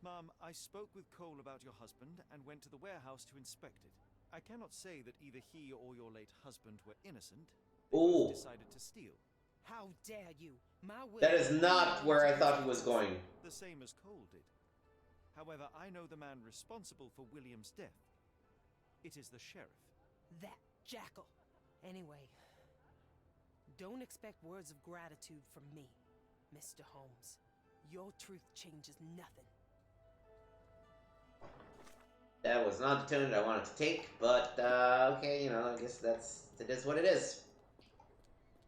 Mom, I spoke with Cole about your husband and went to the warehouse to inspect it. I cannot say that either he or your late husband were innocent. They both decided to steal. How dare you? My will. That is not where I thought he was going. The same as Cole did. However, I know the man responsible for William's death. It is the sheriff. That jackal. Anyway, don't expect words of gratitude from me, Mr. Holmes. Your truth changes nothing. That was not the tone that I wanted to take, but, okay, you know, I guess it is what it is.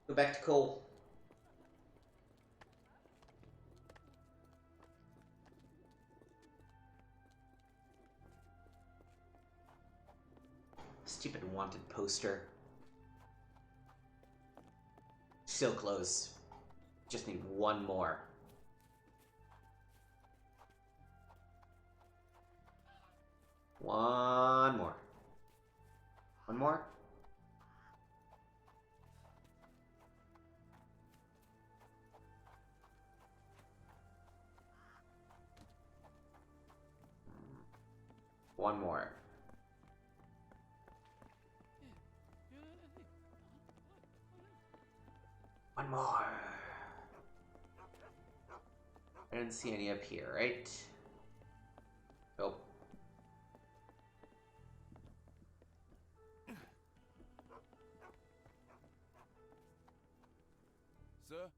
Go back to Cole. Stupid wanted poster. so close. Just need one more. One more. One more? One more. One more. I didn't see any up here, right? Nope. Sir?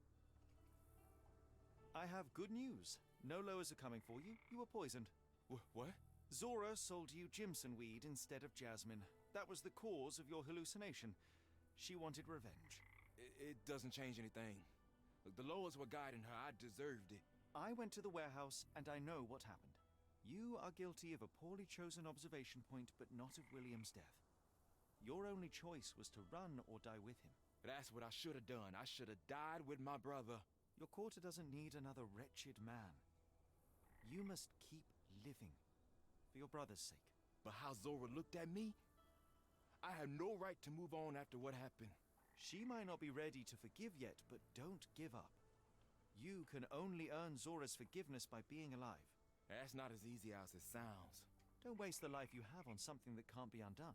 I have good news. No lowers are coming for you. You were poisoned. What? Zora sold you Jimson weed instead of jasmine. That was the cause of your hallucination. She wanted revenge. It doesn't change anything. Look, the lowers were guiding her. I deserved it. I went to the warehouse and I know what happened. You are guilty of a poorly chosen observation point, but not of William's death. Your only choice was to run or die with him. That's what I should have done. I should have died with my brother. Your quarter doesn't need another wretched man. You must keep living. For your brother's sake. But how Zora looked at me? I have no right to move on after what happened. She might not be ready to forgive yet, but don't give up. You can only earn Zora's forgiveness by being alive. That's not as easy as it sounds. Don't waste the life you have on something that can't be undone.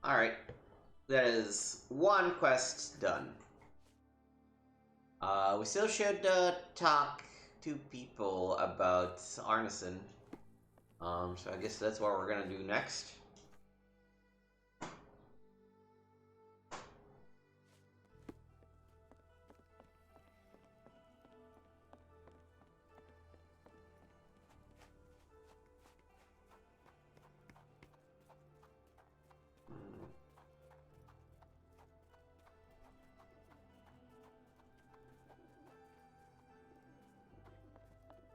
Alright. That is one quest done. We still should talk to people about Arneson. So I guess that's what we're gonna do next.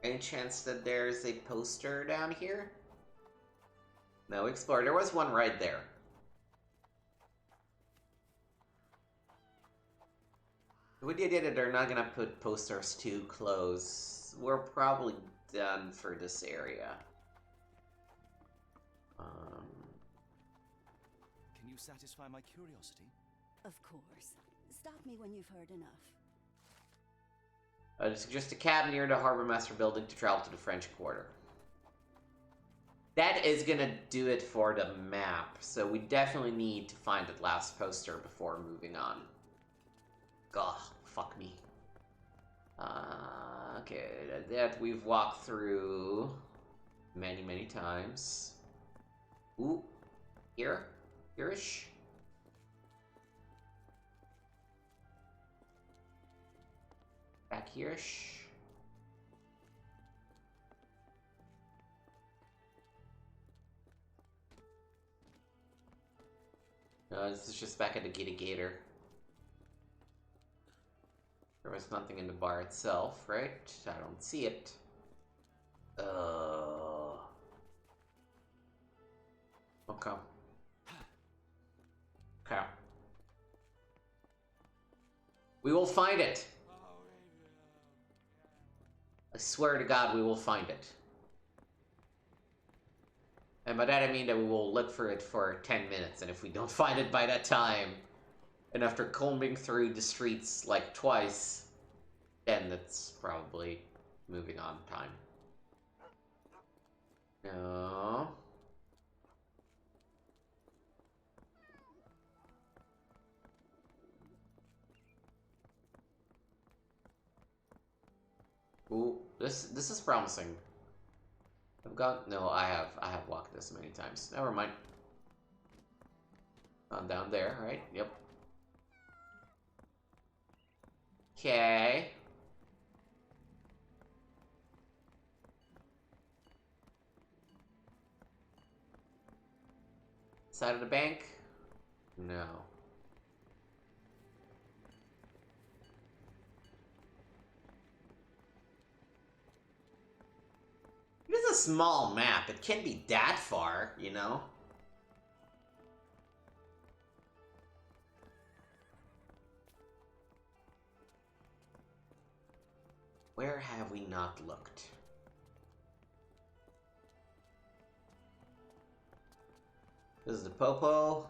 Any chance that there's a poster down here? No, explore. There was one right there. We did it, they're not gonna put posters too close. We're probably done for this area. Can you satisfy my curiosity? Of course. Stop me when you've heard enough. It's just a cab near the Harbor Master building to travel to the French Quarter. That is gonna do it for the map, so we definitely need to find that last poster before moving on. Ugh, fuck me. Okay, that we've walked through many, many times. Ooh, here? Here-ish? Back here-ish? No, this is just back at the Gator. There was nothing in the bar itself, right? I don't see it. Okay. Okay. We will find it! I swear to God, we will find it. And by that I mean that we will look for it for 10 minutes, and if we don't find it by that time, and after combing through the streets like twice, then that's probably moving on time. No. Ooh, this is promising. I have walked this many times. Never mind. Down there, right? Yep. Okay. Side of the bank? No. small map. It can't be that far, you know? Where have we not looked? This is the Popo.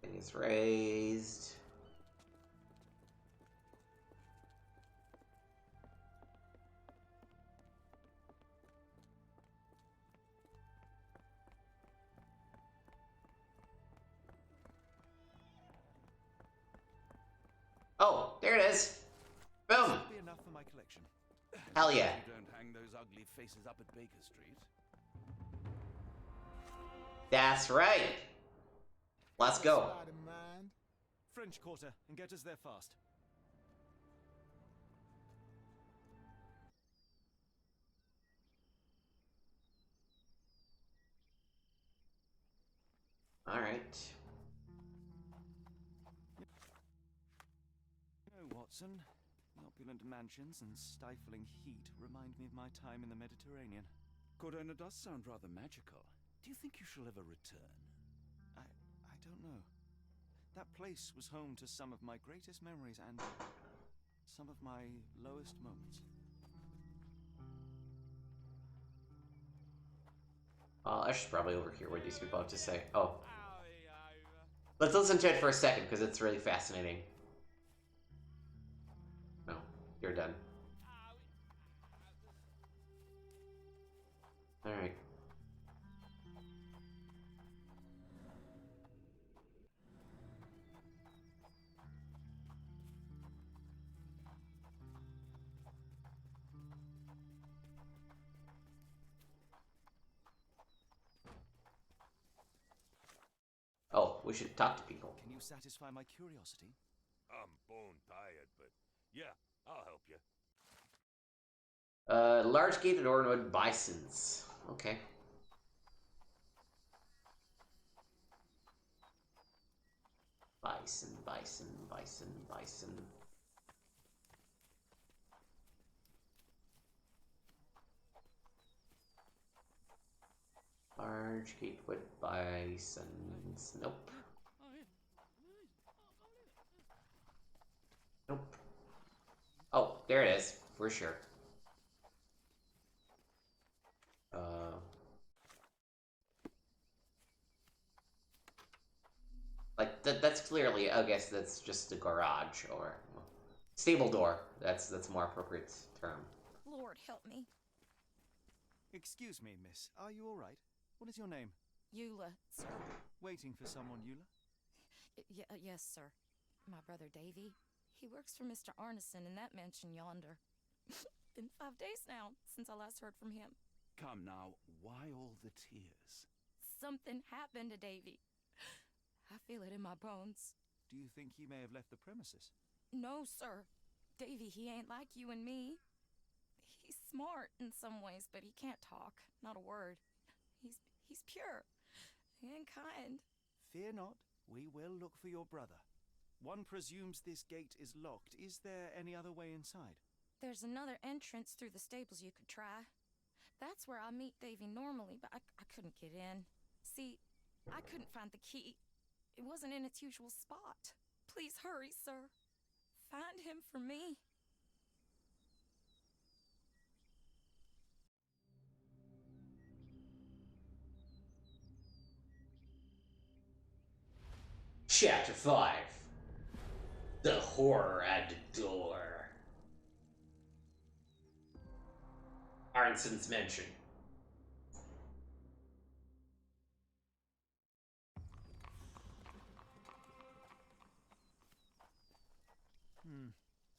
Thing is raised. Oh, there it is. Boom. That'll be enough for my collection. Hell yeah. You don't hang those ugly faces up at Baker Street. That's right. Let's go. French Quarter, and get us there fast. All right. Watson, the opulent mansions and stifling heat remind me of my time in the Mediterranean. Cordona does sound rather magical. Do you think you shall ever return? I don't know. That place was home to some of my greatest memories and some of my lowest moments. I should probably overhear what these people have to say. Oh. Let's listen to it for a second, because it's really fascinating. No, you're done. Alright. Oh, we should talk to people. Can you satisfy my curiosity? I'm bone tired, but yeah, I'll help you. Large gated Ornwood bisons. Okay. Bison, bison, bison, bison. Large gatewood bisons. Nope. Nope. Oh, there it is, for sure. Like, that's clearly, I guess that's just a garage, or well, stable door. That's a more appropriate term. Lord help me. Excuse me, miss. Are you all right? What is your name? Eula, sir. Waiting for someone, Eula? Yes, sir. My brother Davy. He works for Mr. Arneson in that mansion yonder. Been 5 days now since I last heard from him. Come now, why all the tears? Something happened to Davy. I feel it in my bones. Do you think he may have left the premises? No, sir. Davy, he ain't like you and me. He's smart in some ways, but he can't talk. Not a word. He's pure and kind. Fear not. We will look for your brother. One presumes this gate is locked. Is there any other way inside? There's another entrance through the stables you could try. That's where I meet Davy normally, but I couldn't get in. See, I couldn't find the key. It wasn't in its usual spot. Please hurry, sir. Find him for me. Chapter 5. The Horror at the Door. Arnson's Mansion.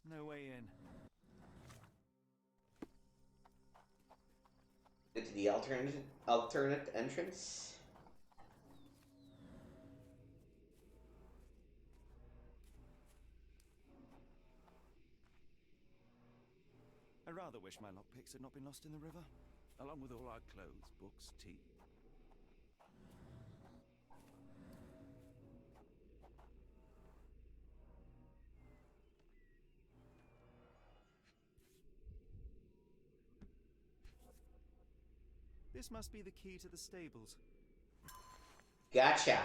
No way in. Into the alternate entrance. I rather wish my lockpicks had not been lost in the river. Along with all our clothes, books, tea. This must be the key to the stables. Gotcha.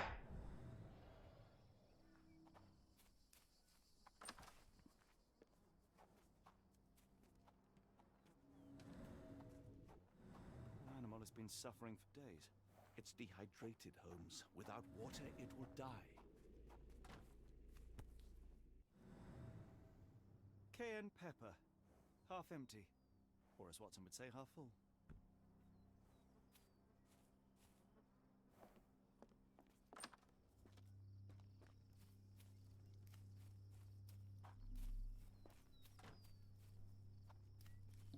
The animal has been suffering for days. It's dehydrated, Holmes. Without water, it will die. Cayenne pepper. Half empty. Or as Watson would say, half full.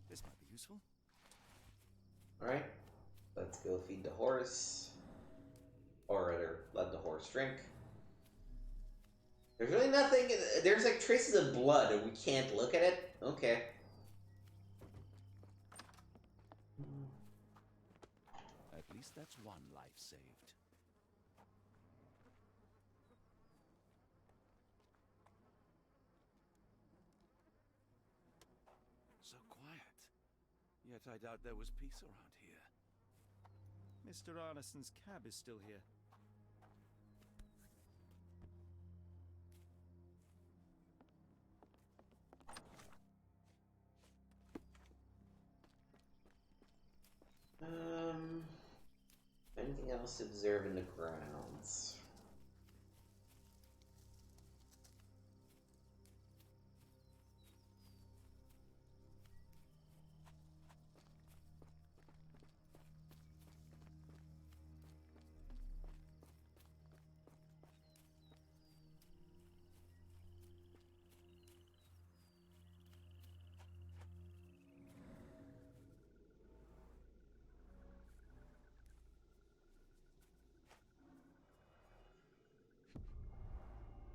This might be useful. Alright. Let's go feed the horse. Or rather, let the horse drink. There's really nothing. There's like traces of blood and we can't look at it. Okay. At least that's one life saved. So quiet. Yet I doubt there was peace around here. Mr. Arneson's cab is still here. Anything else to observe in the grounds?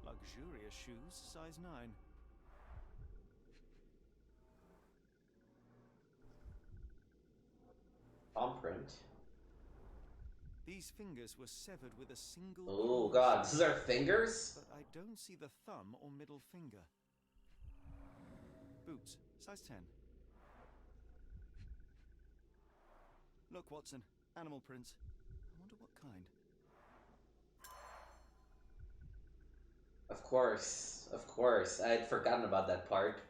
Luxurious shoes, size 9. Palm print. These fingers were severed with a single... Oh god, this is our fingers? But I don't see the thumb or middle finger. Boots, size 10. Look, Watson, animal prints. I wonder what kind. Of course, of course. I had forgotten about that part.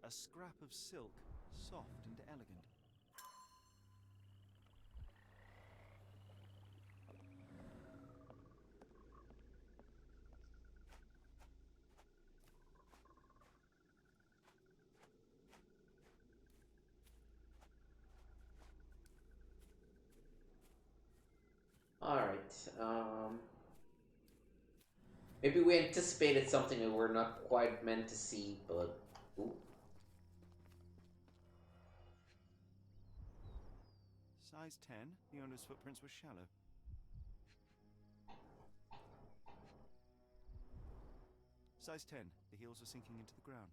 A scrap of silk, soft and elegant. Alright, maybe we anticipated something that we're not quite meant to see, but... Ooh. Size 10, the owner's footprints were shallow. Size 10, the heels are sinking into the ground.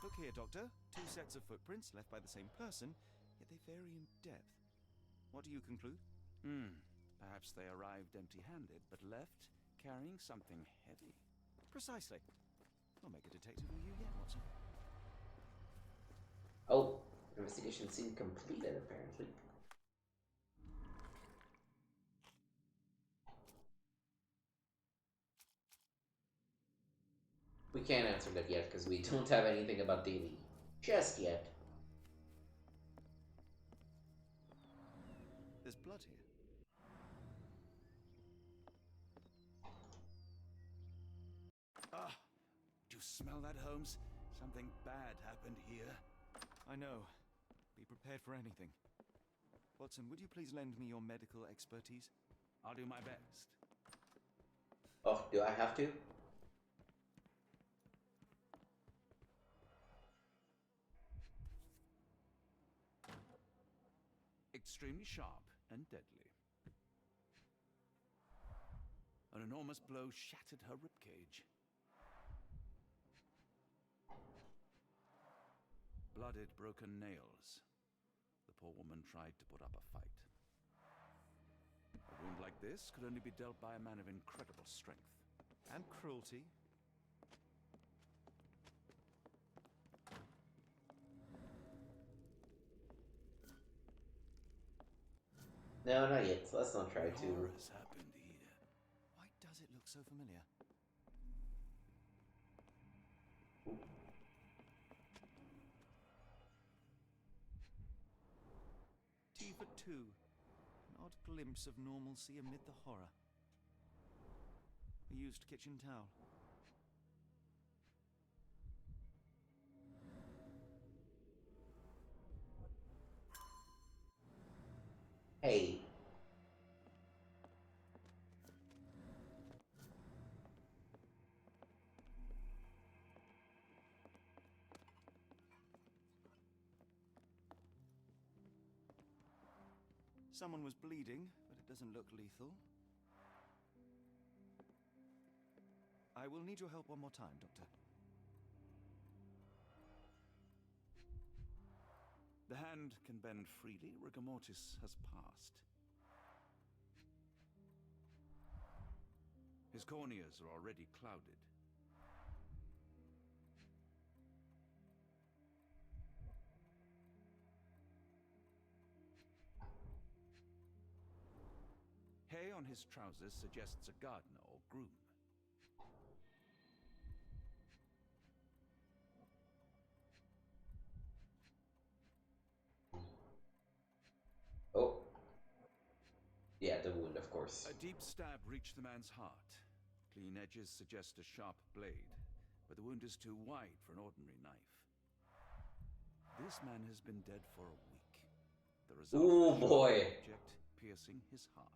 Look here, Doctor. 2 sets of footprints left by the same person, yet they vary in depth. What do you conclude? Perhaps they arrived empty-handed, but left carrying something heavy. Precisely. We'll make a detective of you yet, Watson. Oh, investigation seemed completed, apparently. We can't answer that yet, because we don't have anything about Davy. Just yet. There's blood here. Ah! Do you smell that, Holmes? Something bad happened here. I know. Be prepared for anything. Watson, would you please lend me your medical expertise? I'll do my best. Oh, do I have to? Extremely sharp and deadly. An enormous blow shattered her ribcage. Blooded, broken nails. The poor woman tried to put up a fight. A wound like this could only be dealt by a man of incredible strength. And cruelty. No, not yet. So let's not try to. Horrors happened here. Why does it look so familiar? Tea for two. An odd glimpse of normalcy amid the horror. A used kitchen towel. Hey. Someone was bleeding, but it doesn't look lethal. I will need your help one more time, Doctor. The hand can bend freely. Rigor mortis has passed. His corneas are already clouded. Hay on his trousers suggests a gardener or groom. Oh. Yeah, the wound, of course. A deep stab reached the man's heart. Clean edges suggest a sharp blade, but the wound is too wide for an ordinary knife. This man has been dead for a week. The result Ooh, is a sharp boy. object piercing his heart.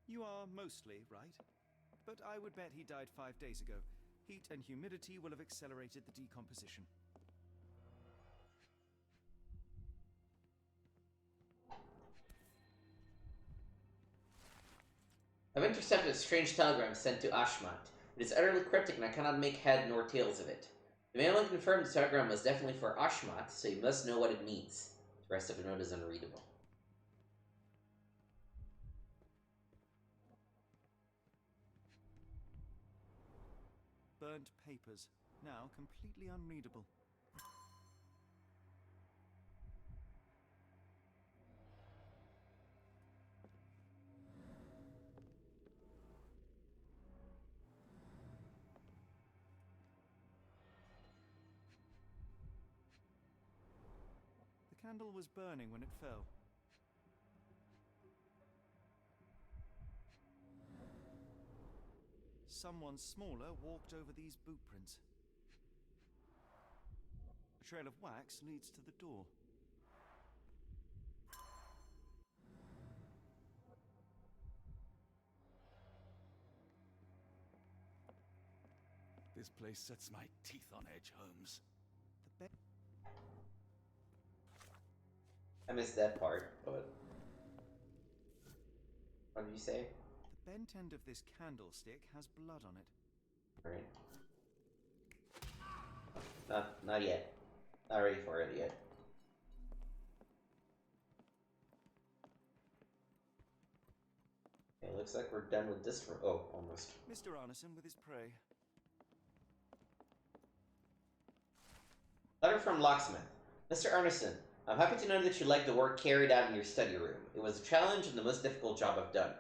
You are mostly right. But I would bet he died 5 days ago. Heat and humidity will have accelerated the decomposition. I've intercepted a strange telegram sent to Ashmat. It is utterly cryptic and I cannot make head nor tails of it. The mailman confirmed the telegram was definitely for Ashmat, so you must know what it means. The rest of the note is unreadable. Burnt papers, now completely unreadable. The candle was burning when it fell. Someone smaller walked over these boot prints. A trail of wax leads to the door. This place sets my teeth on edge, Holmes. The bed. I missed that part, but... What did you say? The bent end of this candlestick has blood on it. Alright. Not yet. Not ready for it yet. Okay, looks like we're done with this room. Oh, almost. Mr. Arneson with his prey. Letter from Locksmith. Mr. Arneson, I'm happy to know that you like the work carried out in your study room. It was a challenge and the most difficult job I've done.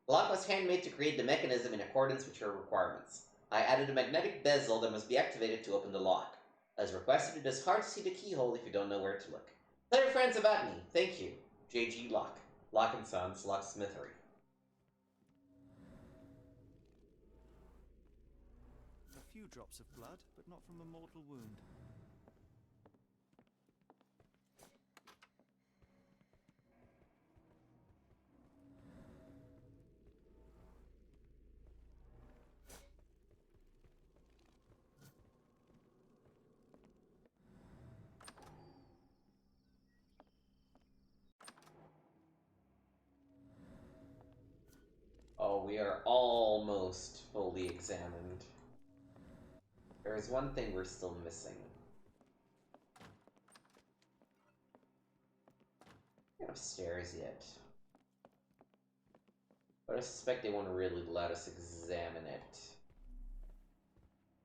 The lock was handmade to create the mechanism in accordance with your requirements. I added a magnetic bezel that must be activated to open the lock. As requested, it is hard to see the keyhole if you don't know where to look. Tell your friends about me. Thank you. J.G. Locke. Locke & Sons, Locksmithery. A few drops of blood, but not from a mortal wound. we are almost fully examined. There is one thing we're still missing. Not upstairs yet. But I suspect they won't really let us examine it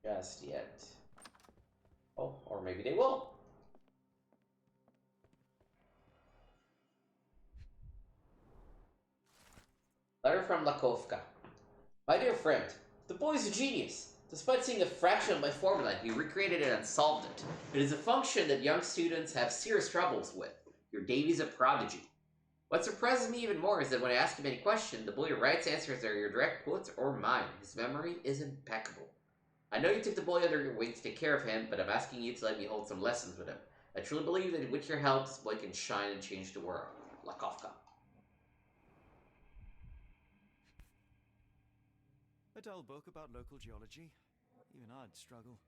just yet. Oh, or maybe they will. Letter from Lakovka. My dear friend, the boy's a genius. Despite seeing a fraction of my formula, he recreated it and solved it. It is a function that young students have serious troubles with. Your Davy's a prodigy. What surprises me even more is that when I ask him any question, the boy writes answers that are your direct quotes or mine. His memory is impeccable. I know you took the boy under your wing to take care of him, but I'm asking you to let me hold some lessons with him. I truly believe that with your help, this boy can shine and change the world. Lakovka. A dull book about local geology. Even I'd struggle.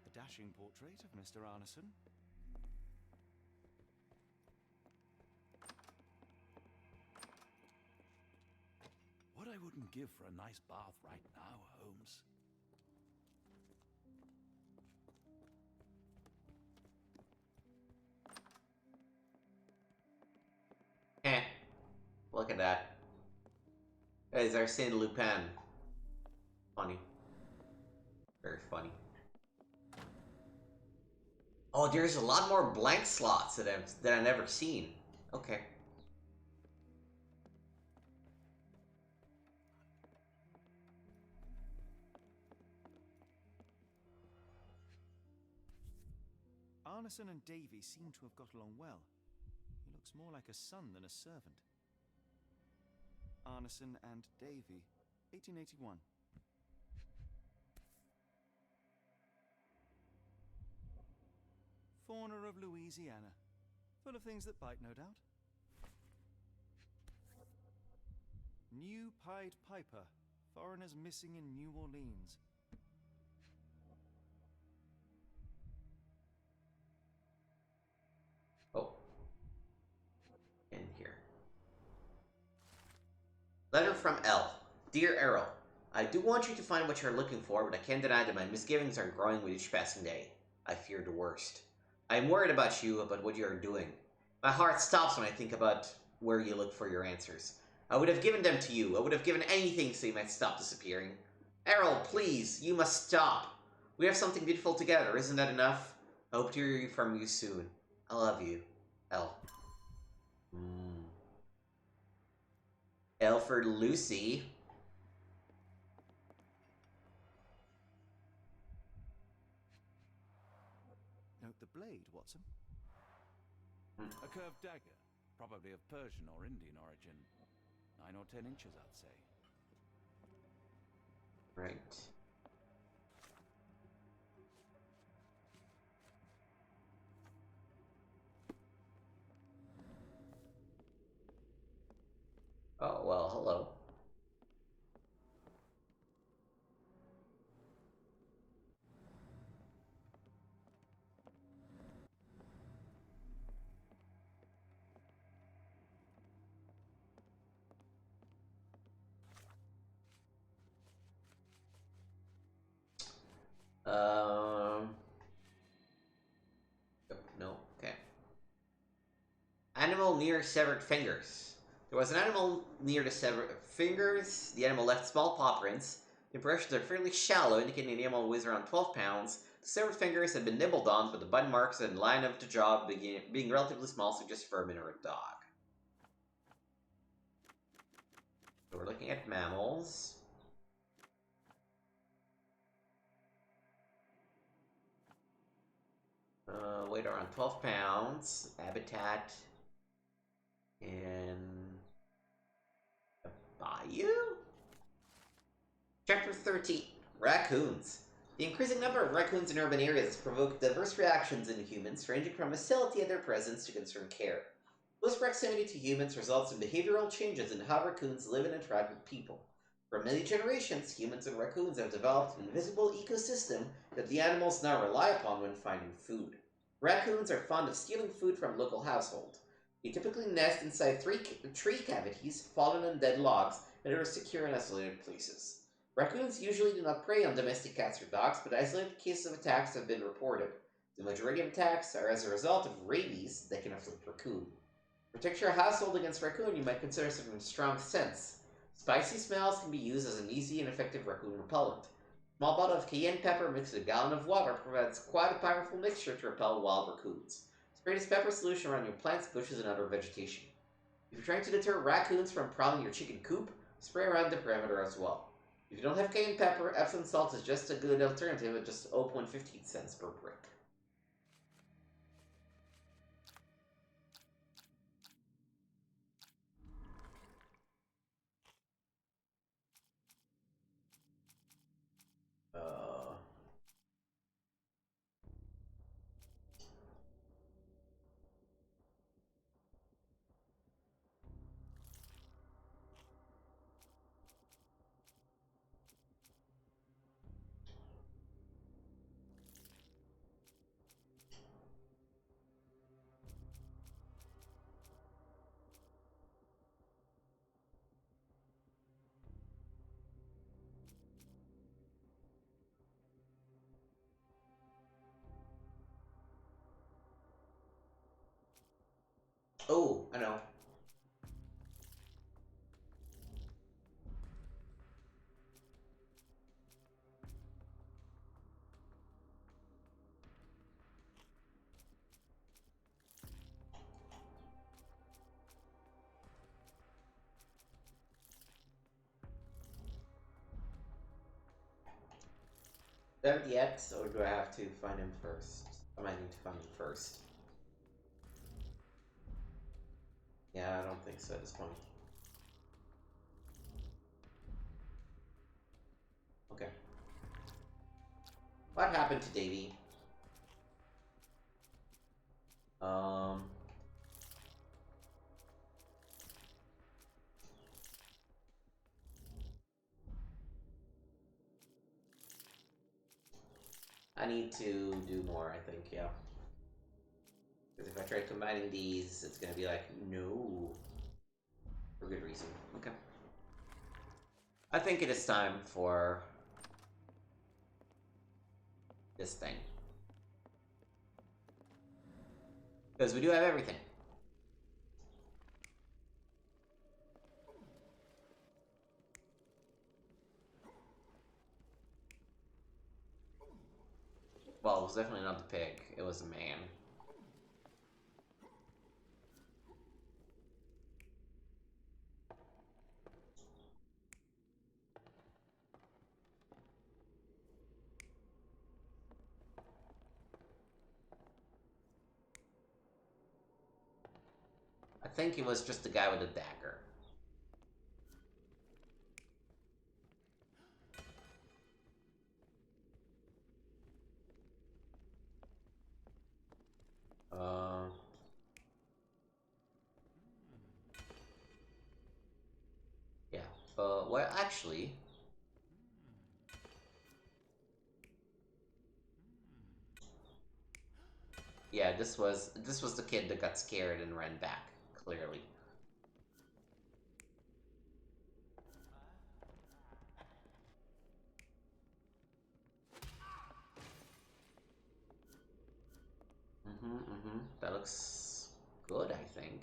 A dashing portrait of Mr. Arneson. What I wouldn't give for a nice bath right now, Holmes. Look at that. That is Arsène Lupin. Funny. Very funny. Oh, there's a lot more blank slots that I've never seen. Okay. Arneson and Davy seem to have got along well. He looks more like a son than a servant. Arneson and Davy, 1881. Fauna of Louisiana. Full of things that bite, no doubt. New Pied Piper. Foreigners missing in New Orleans. Oh. In here. Letter from L. Dear Errol, I do want you to find what you're looking for, but I can't deny that my misgivings are growing with each passing day. I fear the worst. I am worried about you, about what you are doing. My heart stops when I think about where you look for your answers. I would have given them to you. I would have given anything so you might stop disappearing. Errol, please, you must stop. We have something beautiful together, isn't that enough? I hope to hear from you soon. I love you. L. L for Lucy. Note the blade, Watson. A curved dagger, probably of Persian or Indian origin. 9 or 10 inches, I'd say. Right. Oh, well, hello. No, okay. Animal near severed fingers. There was an animal near the severed fingers. The animal left small paw prints. The impressions are fairly shallow, indicating the animal weighs around 12 pounds. The severed fingers had been nibbled on, but the bite marks and line of the jaw being relatively small suggest vermin or a dog. So we're looking at mammals. Weight around 12 pounds. Habitat in a bayou? Chapter 13. Raccoons. The increasing number of raccoons in urban areas has provoked diverse reactions in humans, ranging from hostility at their presence to concerned care. Close proximity to humans results in behavioral changes in how raccoons live and interact with people. For many generations, humans and raccoons have developed an invisible ecosystem that the animals now rely upon when finding food. Raccoons are fond of stealing food from local households. They typically nest inside tree cavities, fallen on dead logs, and are secure and isolated places. Raccoons usually do not prey on domestic cats or dogs, but isolated cases of attacks have been reported. The majority of attacks are as a result of rabies that can afflict raccoon. To protect your household against raccoon, you might consider some strong scents. Spicy smells can be used as an easy and effective raccoon repellent. A small bottle of cayenne pepper mixed with a gallon of water provides quite a powerful mixture to repel wild raccoons. Spray this pepper solution around your plants, bushes, and other vegetation. If you're trying to deter raccoons from prowling your chicken coop, spray around the perimeter as well. If you don't have cayenne pepper, Epsom salt is just a good alternative at just 0.15 cents per brick. Oh, I know. There yet, or do I have to find him first? I might need to find him first. Yeah, I don't think so at this point. Okay. What happened to Davy? I need to do more, I think, yeah. Because if I try combining these, it's gonna be like, no. For good reason. Okay. I think it is time for this thing. Because we do have everything. Well, it was definitely not the pig. It was a man. I think it was just the guy with the dagger. Yeah. Well, actually... Yeah, this was the kid that got scared and ran back, clearly. That looks good, I think.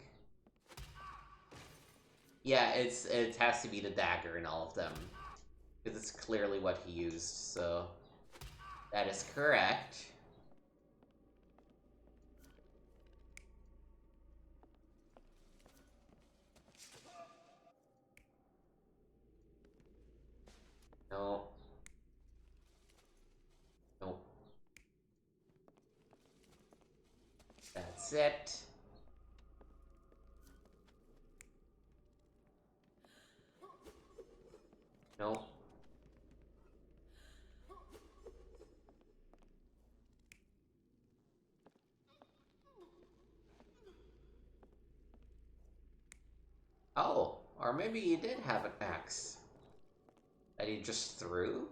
Yeah, it has to be the dagger in all of them. Because it's clearly what he used, so... That is correct. No. Nope. That's it. Nope. Oh, or maybe he did have an axe. Are you just through?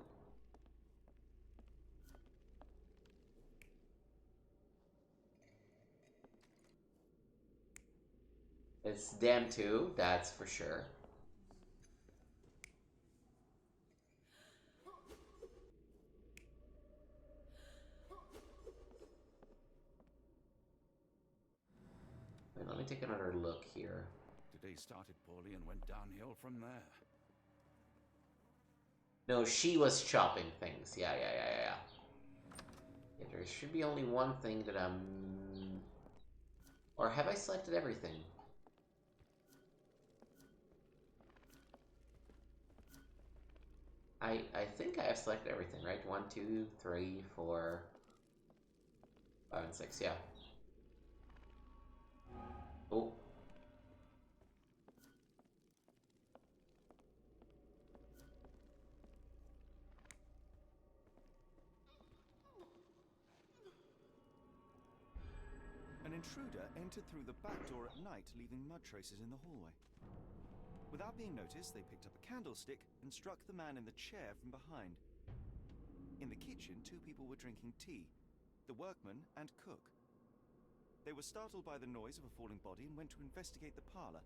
It's damn too, that's for sure. Wait, let me take another look here. Today started poorly and went downhill from there. No, she was chopping things. Yeah. Yeah, there should be only one thing that I'm... Or have I selected everything? I think I have selected everything, right? 1, 2, 3, 4, 5, and 6, yeah. Oh. An intruder entered through the back door at night, leaving mud traces in the hallway. Without being noticed, they picked up a candlestick and struck the man in the chair from behind. In the kitchen, 2 people were drinking tea, the workman and cook. They were startled by the noise of a falling body and went to investigate the parlor.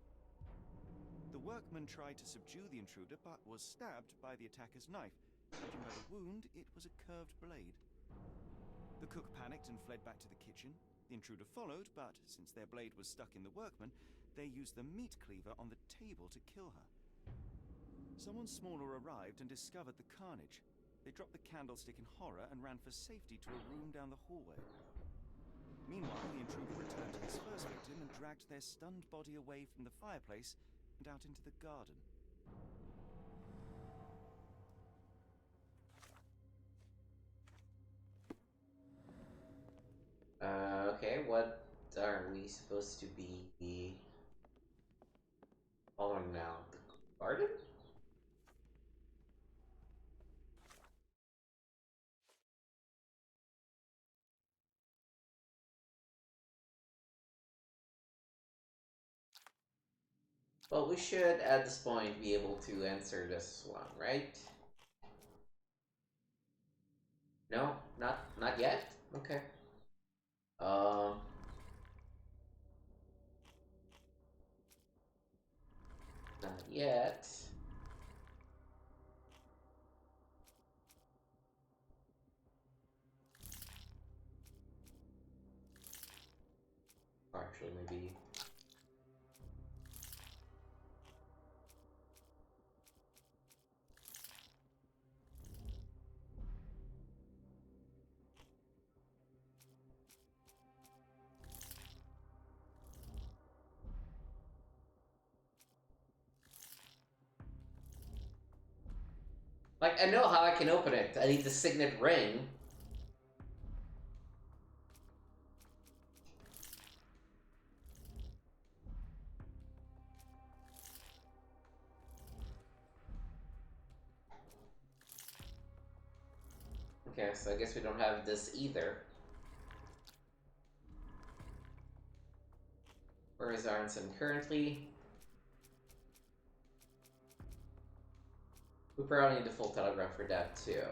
The workman tried to subdue the intruder, but was stabbed by the attacker's knife. Judging by the wound, it was a curved blade. The cook panicked and fled back to the kitchen. The intruder followed, but since their blade was stuck in the workman, they used the meat cleaver on the table to kill her. Someone smaller arrived and discovered the carnage. They dropped the candlestick in horror and ran for safety to a room down the hallway. Meanwhile, the intruder returned to his first victim and dragged their stunned body away from the fireplace and out into the garden. Okay, what are we supposed to be following now? The garden? Well, we should, at this point, be able to answer this one, right? No? Not yet? Okay. Not yet. Or actually, maybe... Like, I know how I can open it. I need the signet ring. Okay, so I guess we don't have this either. Where is Aronson currently? We probably need a full telegraph for that too.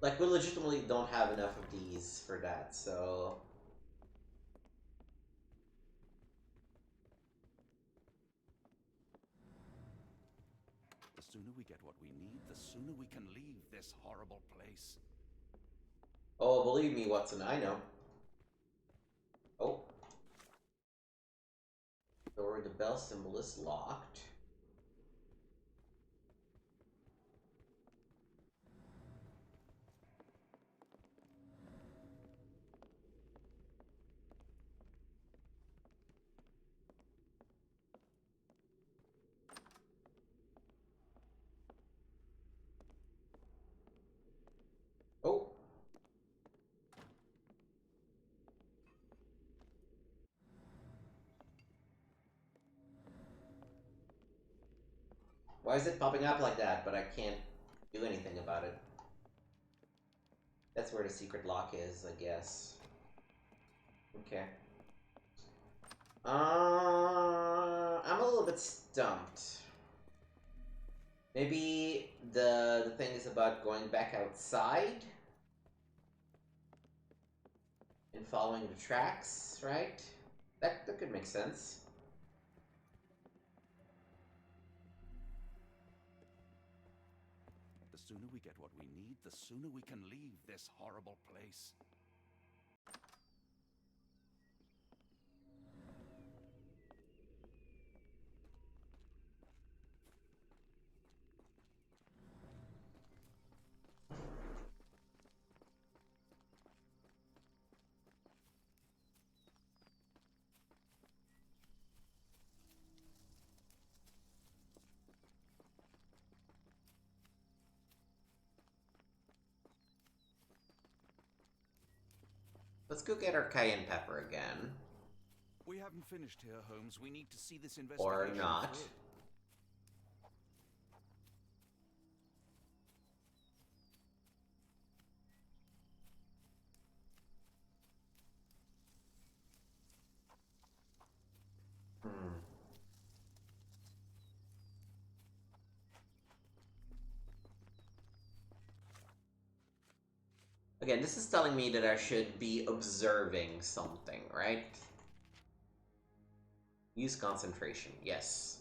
Like, we legitimately don't have enough of these for that, so... The sooner we get what we need, the sooner we can leave this horrible place. Oh, believe me, Watson, I know. Oh. Door with the bell symbol is locked. Oh. Why is it popping up like that, but I can't do anything about it? That's where the secret lock is, I guess. Okay. I'm a little bit stumped. Maybe the thing is about going back outside and following the tracks, right? That could make sense. The sooner we get what we need, the sooner we can leave this horrible place. Let's go get our cayenne pepper again. We haven't finished here, Holmes. We need to see this investigation Or not. through. Again, this is telling me that I should be observing something, right? Use concentration, yes.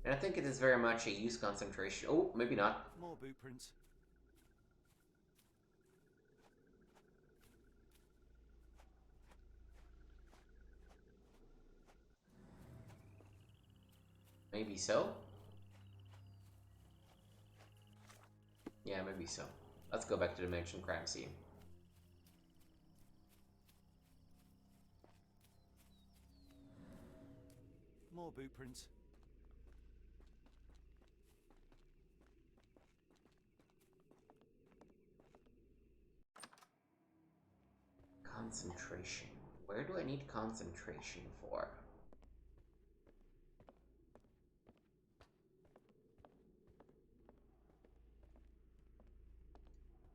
And I think it is very much a use concentration. Oh, maybe not. More boot prints. Maybe so. Yeah, maybe so. Let's go back to the mentioned crime scene. More boot prints. Concentration. Where do I need concentration for?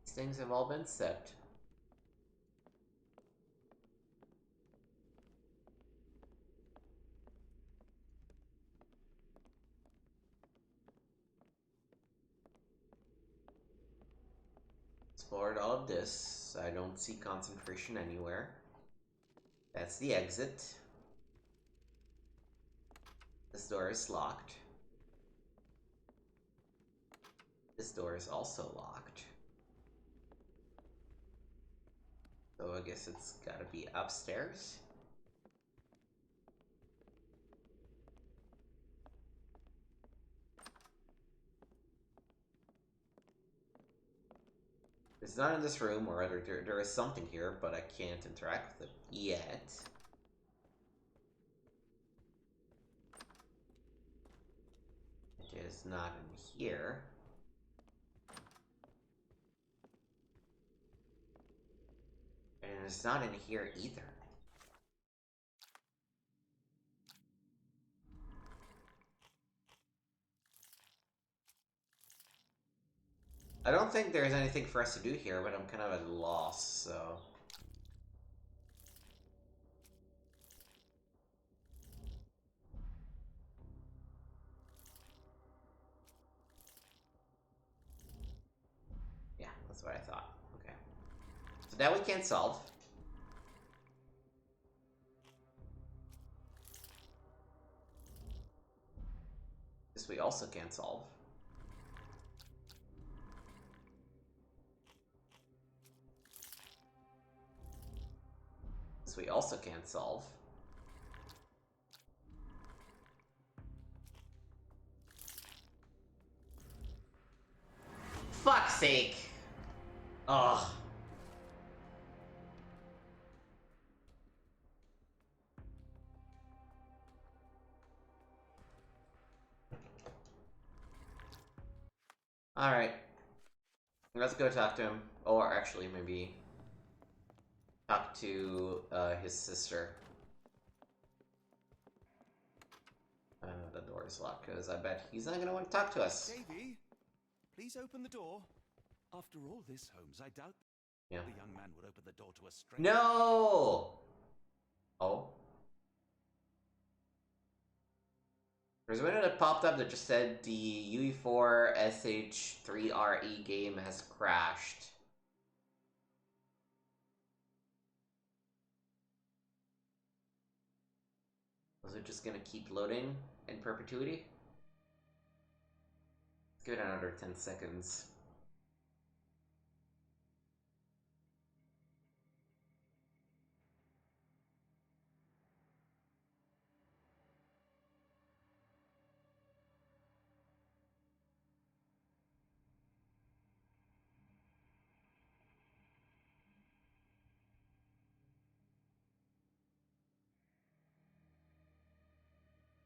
These things have all been set. Explored all of this. I don't see concentration anywhere. That's the exit. This door is locked. This door is also locked. So I guess it's gotta be upstairs. It's not in this room, or rather, there is something here, but I can't interact with it yet. It is not in here. And it's not in here either. I don't think there's anything for us to do here, but I'm kind of at a loss, so... Yeah, that's what I thought. Okay. So that we can't solve. This we also can't solve. This we also can't solve. Fuck's sake! Ugh. Alright. Let's go talk to him. Or actually, maybe... talk to his sister. door is locked, because I bet he's not going to want to talk to us. Davy, please open the door. After all this, Holmes, I doubt the young man would open the door to a stranger. No! Oh. There's a window that popped up that just said the UE4SH3RE game has crashed. Was it just gonna keep loading in perpetuity? Let's give it another 10 seconds.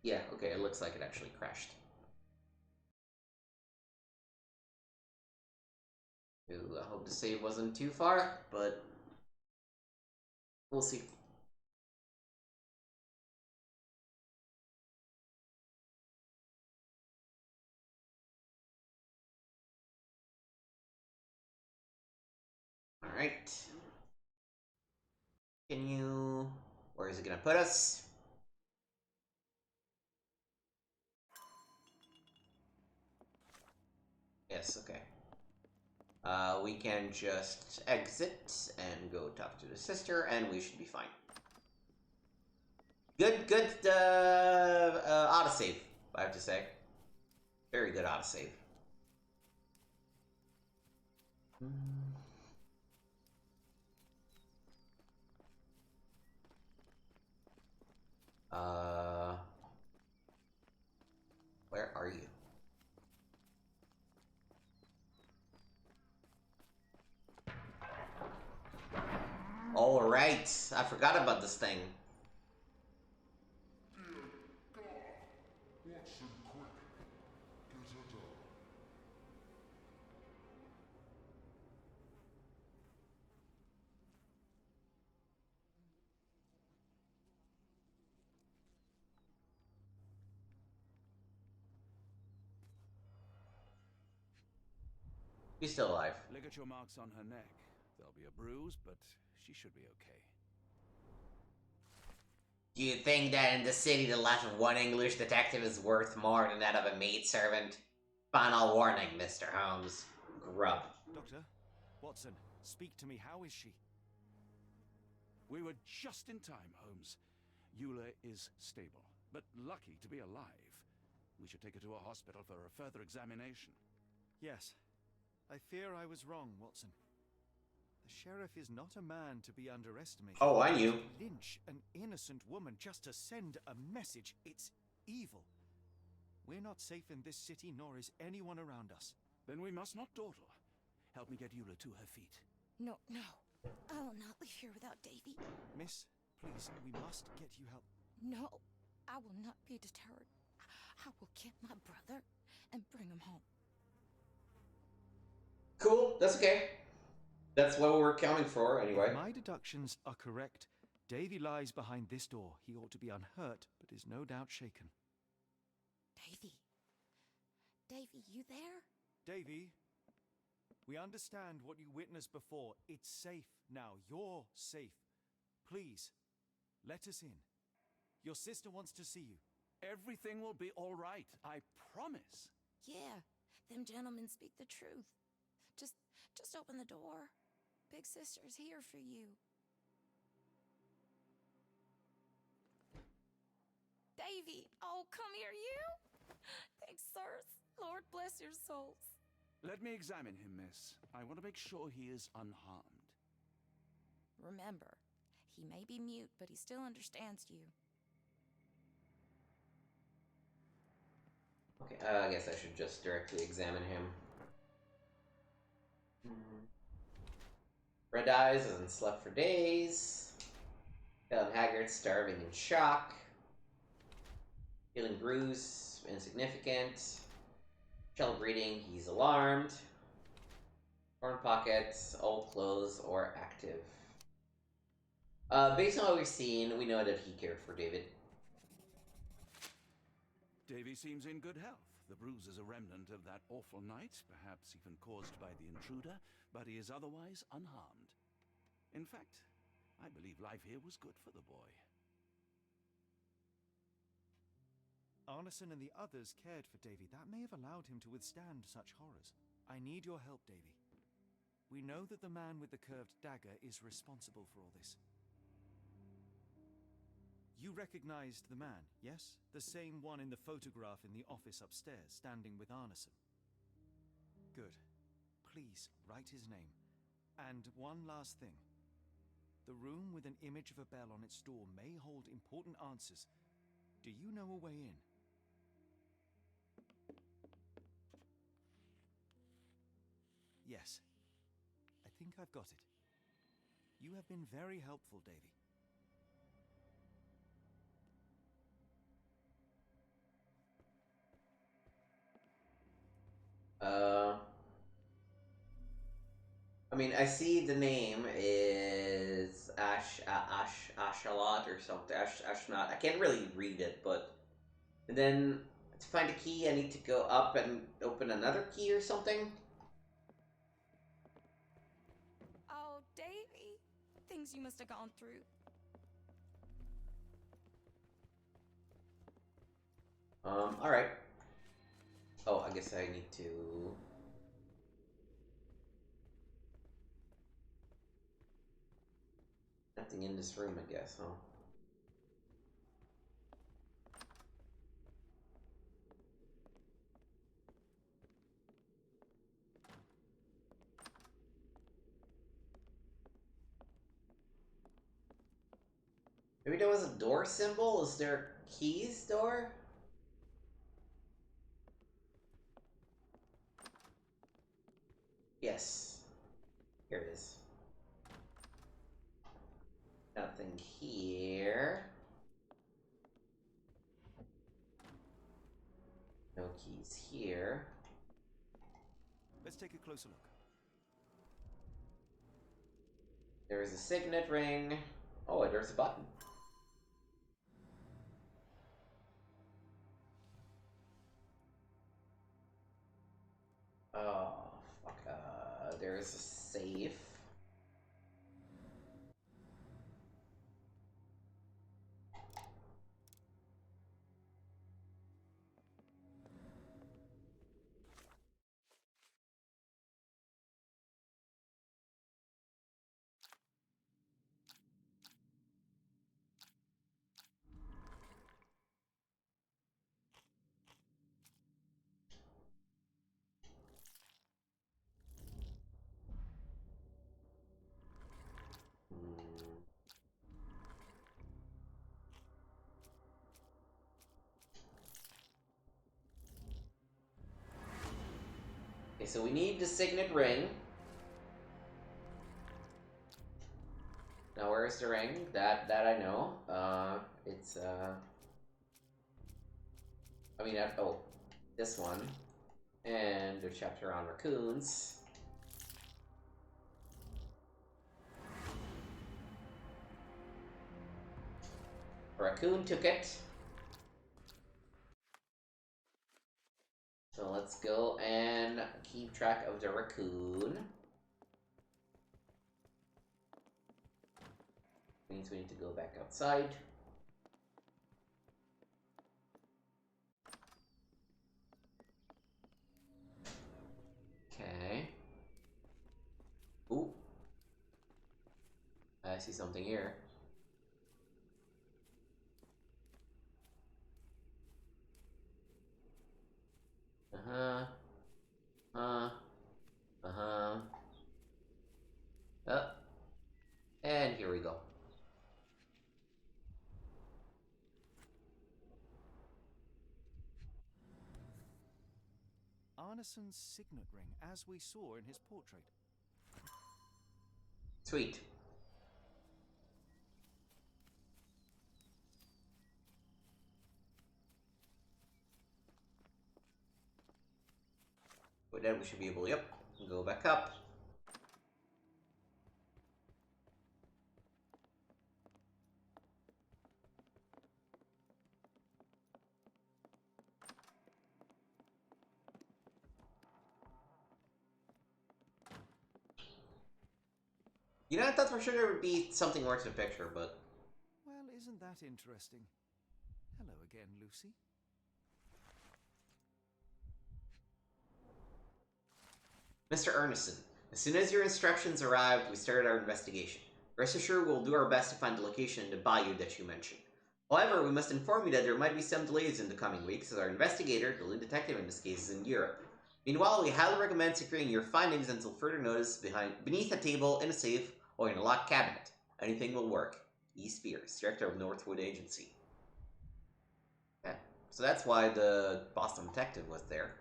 Yeah, okay, it looks like it actually crashed. Ooh, I hope the save wasn't too far, but we'll see. Alright. Where is it gonna put us? Yes, okay. We can just exit and go talk to the sister, and we should be fine. Good autosave, I have to say. Very good autosave. Where are you? All right, I forgot about this thing. He's still alive. Ligature marks on her neck. There'll be a bruise, but she should be okay. Do you think that in the city the life of one English detective is worth more than that of a maidservant? Final warning, Mr. Holmes. Grub. Doctor, Watson, speak to me. How is she? We were just in time, Holmes. Eula is stable, but lucky to be alive. We should take her to a hospital for a further examination. Yes. I fear I was wrong, Watson. The sheriff is not a man to be underestimated. Oh, I knew. Lynch an innocent woman just to send a message. It's evil. We're not safe in this city, nor is anyone around us. Then we must not dawdle. Help me get Eula to her feet. No. I will not leave here without Davy. Miss, please, we must get you help. No, I will not be deterred. I will get my brother and bring him home. Cool, that's okay. That's what we're counting for, anyway. If my deductions are correct, Davy lies behind this door. He ought to be unhurt, but is no doubt shaken. Davy, you there? Davy, we understand what you witnessed before. It's safe now. You're safe. Please, let us in. Your sister wants to see you. Everything will be all right, I promise. Yeah, them gentlemen speak the truth. Just open the door. Big sister's here for you. Davy, oh, come here, you. Thanks, sirs. Lord bless your souls. Let me examine him, miss. I want to make sure he is unharmed. Remember, he may be mute, but he still understands you. Okay, I guess I should just directly examine him. Red eyes, hasn't slept for days. Pale and haggard, starving in shock. Feeling bruised, insignificant. Shell breathing, he's alarmed. Torn pockets, old clothes, or active. Based on what we've seen, we know that he cared for David. Davy seems in good health. The bruise is a remnant of that awful night, perhaps even caused by the intruder, but he is otherwise unharmed. In fact, I believe life here was good for the boy. Arneson and the others cared for Davy. That may have allowed him to withstand such horrors. I need your help, Davy. We know that the man with the curved dagger is responsible for all this. You recognized the man, yes? The same one in the photograph in the office upstairs, standing with Arneson. Good. Please, write his name. And one last thing. The room with an image of a bell on its door may hold important answers. Do you know a way in? Yes. I think I've got it. You have been very helpful, Davy. I mean, I see the name is Ashalot or something. Ashnot. I can't really read it, but... And then, to find a key, I need to go up and open another key or something? Oh, Davy. Things you must have gone through. Alright. Oh, I guess I need to... Nothing in this room, I guess, huh? Maybe there was a door symbol? Is there keys door? Yes. Here it is. Nothing here. No keys here. Let's take a closer look. There is a signet ring. Oh, and there's a button. Oh, fuck. There is a safe. Okay, so we need the signet ring. Now, where's the ring? That I know. It's I mean, oh, this one, and the chapter on raccoons. A raccoon took it. So let's go and keep track of the raccoon. Means we need to go back outside. Okay. Ooh. I see something here. Uh-huh. Uh-huh. And here we go. Arneson's signet ring, as we saw in his portrait. Sweet. But then we should be able, yep, go back up. You know, I thought for sure there would be something more to the picture, but... Well, isn't that interesting? Hello again, Lucy. Mr. Ernestson, as soon as your instructions arrived, we started our investigation. Rest assured we'll do our best to find the location in the bayou that you mentioned. However, we must inform you that there might be some delays in the coming weeks, as our investigator, the lead detective in this case, is in Europe. Meanwhile, we highly recommend securing your findings until further notice beneath a table, in a safe, or in a locked cabinet. Anything will work. E. Spears, Director of Northwood Agency. Okay, so that's why the Boston detective was there.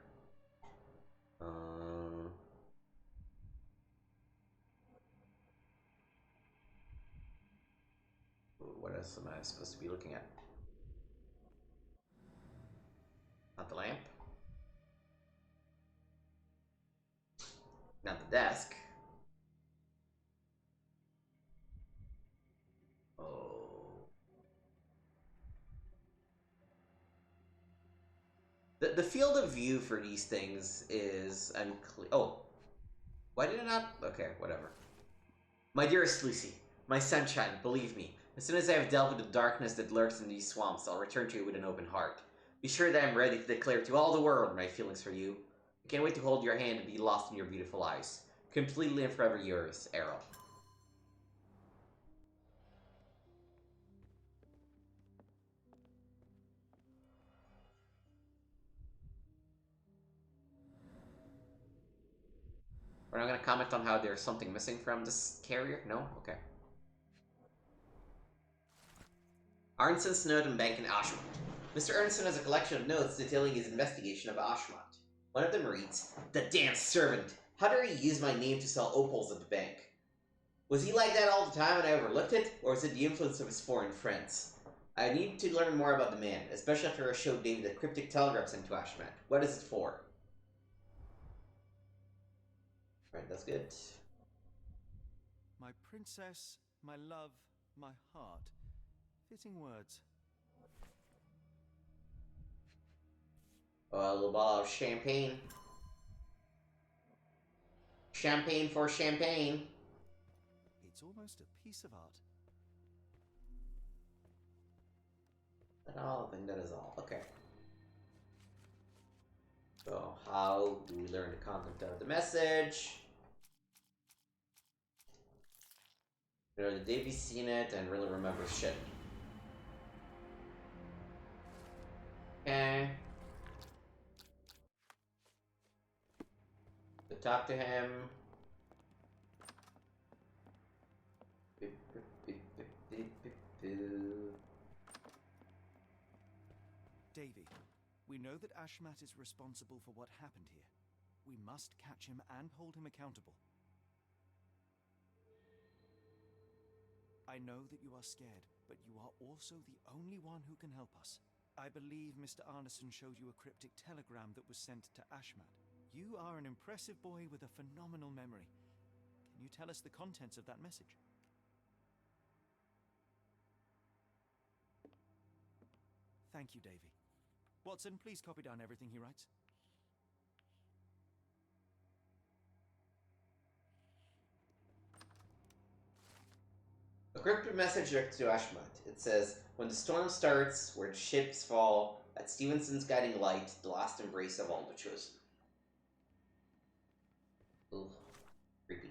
What else am I supposed to be looking at? Not the lamp. Not the desk. Oh. The field of view for these things is unclear. Oh. Why did it not? Okay, whatever. My dearest Lucy, my sunshine, believe me, as soon as I have dealt with the darkness that lurks in these swamps, I'll return to you with an open heart. Be sure that I'm ready to declare to all the world my feelings for you. I can't wait to hold your hand and be lost in your beautiful eyes. Completely and forever yours, Errol. We're not going to comment on how there's something missing from this carrier? No? Okay. Arnson's note and bank in Ashmont. Mr. Arnson has a collection of notes detailing his investigation of Ashmont. One of them reads, "The damn servant! How dare he use my name to sell opals at the bank? Was he like that all the time and I overlooked it, or is it the influence of his foreign friends? I need to learn more about the man, especially after I showed David the cryptic telegram sent to Ashmont. What is it for?" Alright, that's good. My princess, my love, my heart. Fitting words. A little bottle of champagne. Champagne for champagne. It's almost a piece of art. I don't think that is all. Okay. So, how do we learn the content of the message? You know, Davy's seen it and really remembers shit. Okay. To talk to him. Davy, we know that Ashmat is responsible for what happened here. We must catch him and hold him accountable. I know that you are scared, but you are also the only one who can help us. I believe Mr. Arneson showed you a cryptic telegram that was sent to Ashmat. You are an impressive boy with a phenomenal memory. Can you tell us the contents of that message? Thank you, Davy. Watson, please copy down everything he writes. A cryptic message to Ashmont. It says, "When the storm starts, where the ships fall, at Stevenson's guiding light, the last embrace of all the chosen." Ugh. Creepy.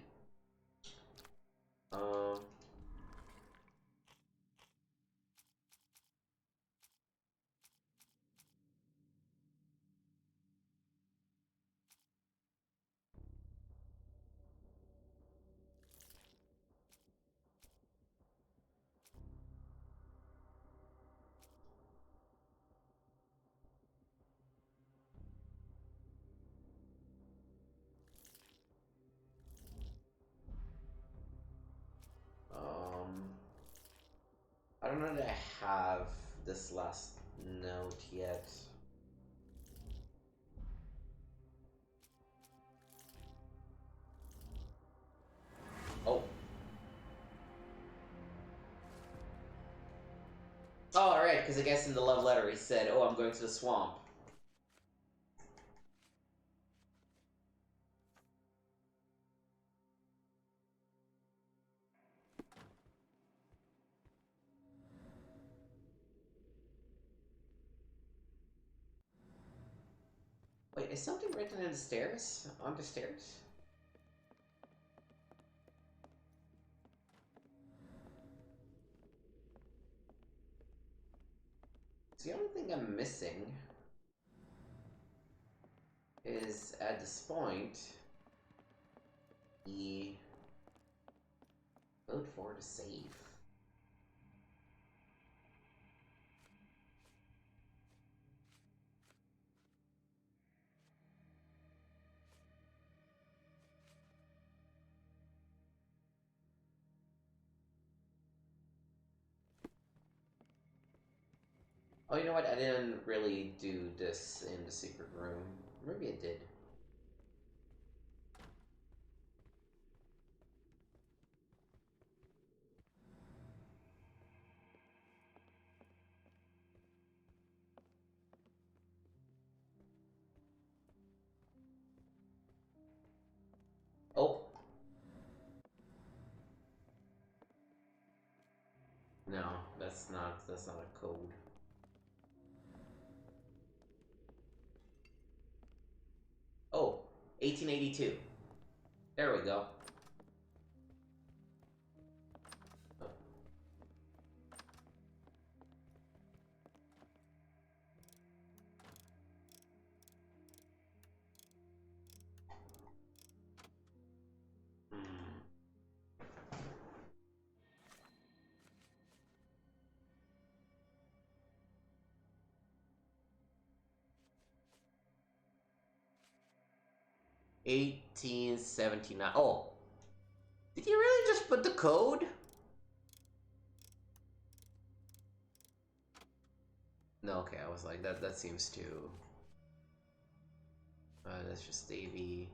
I don't know that I have this last note yet. Oh. Oh, alright, because I guess in the love letter he said, "Oh, I'm going to the swamp." Wait, is something written in the stairs? On the stairs? So the only thing I'm missing is at this point the code for the save. Oh, you know what? I didn't really do this in the secret room. Maybe I did. Oh. No, that's not a code. Oh, 1882. There we go. Oh. Hmm. 1879. Oh, did you really just put the code? No, okay, I was like, that seems too... that's just Davy.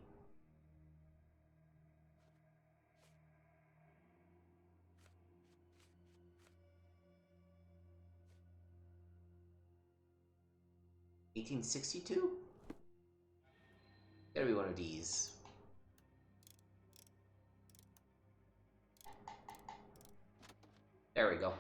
$1862? Gotta be one of these. There we go.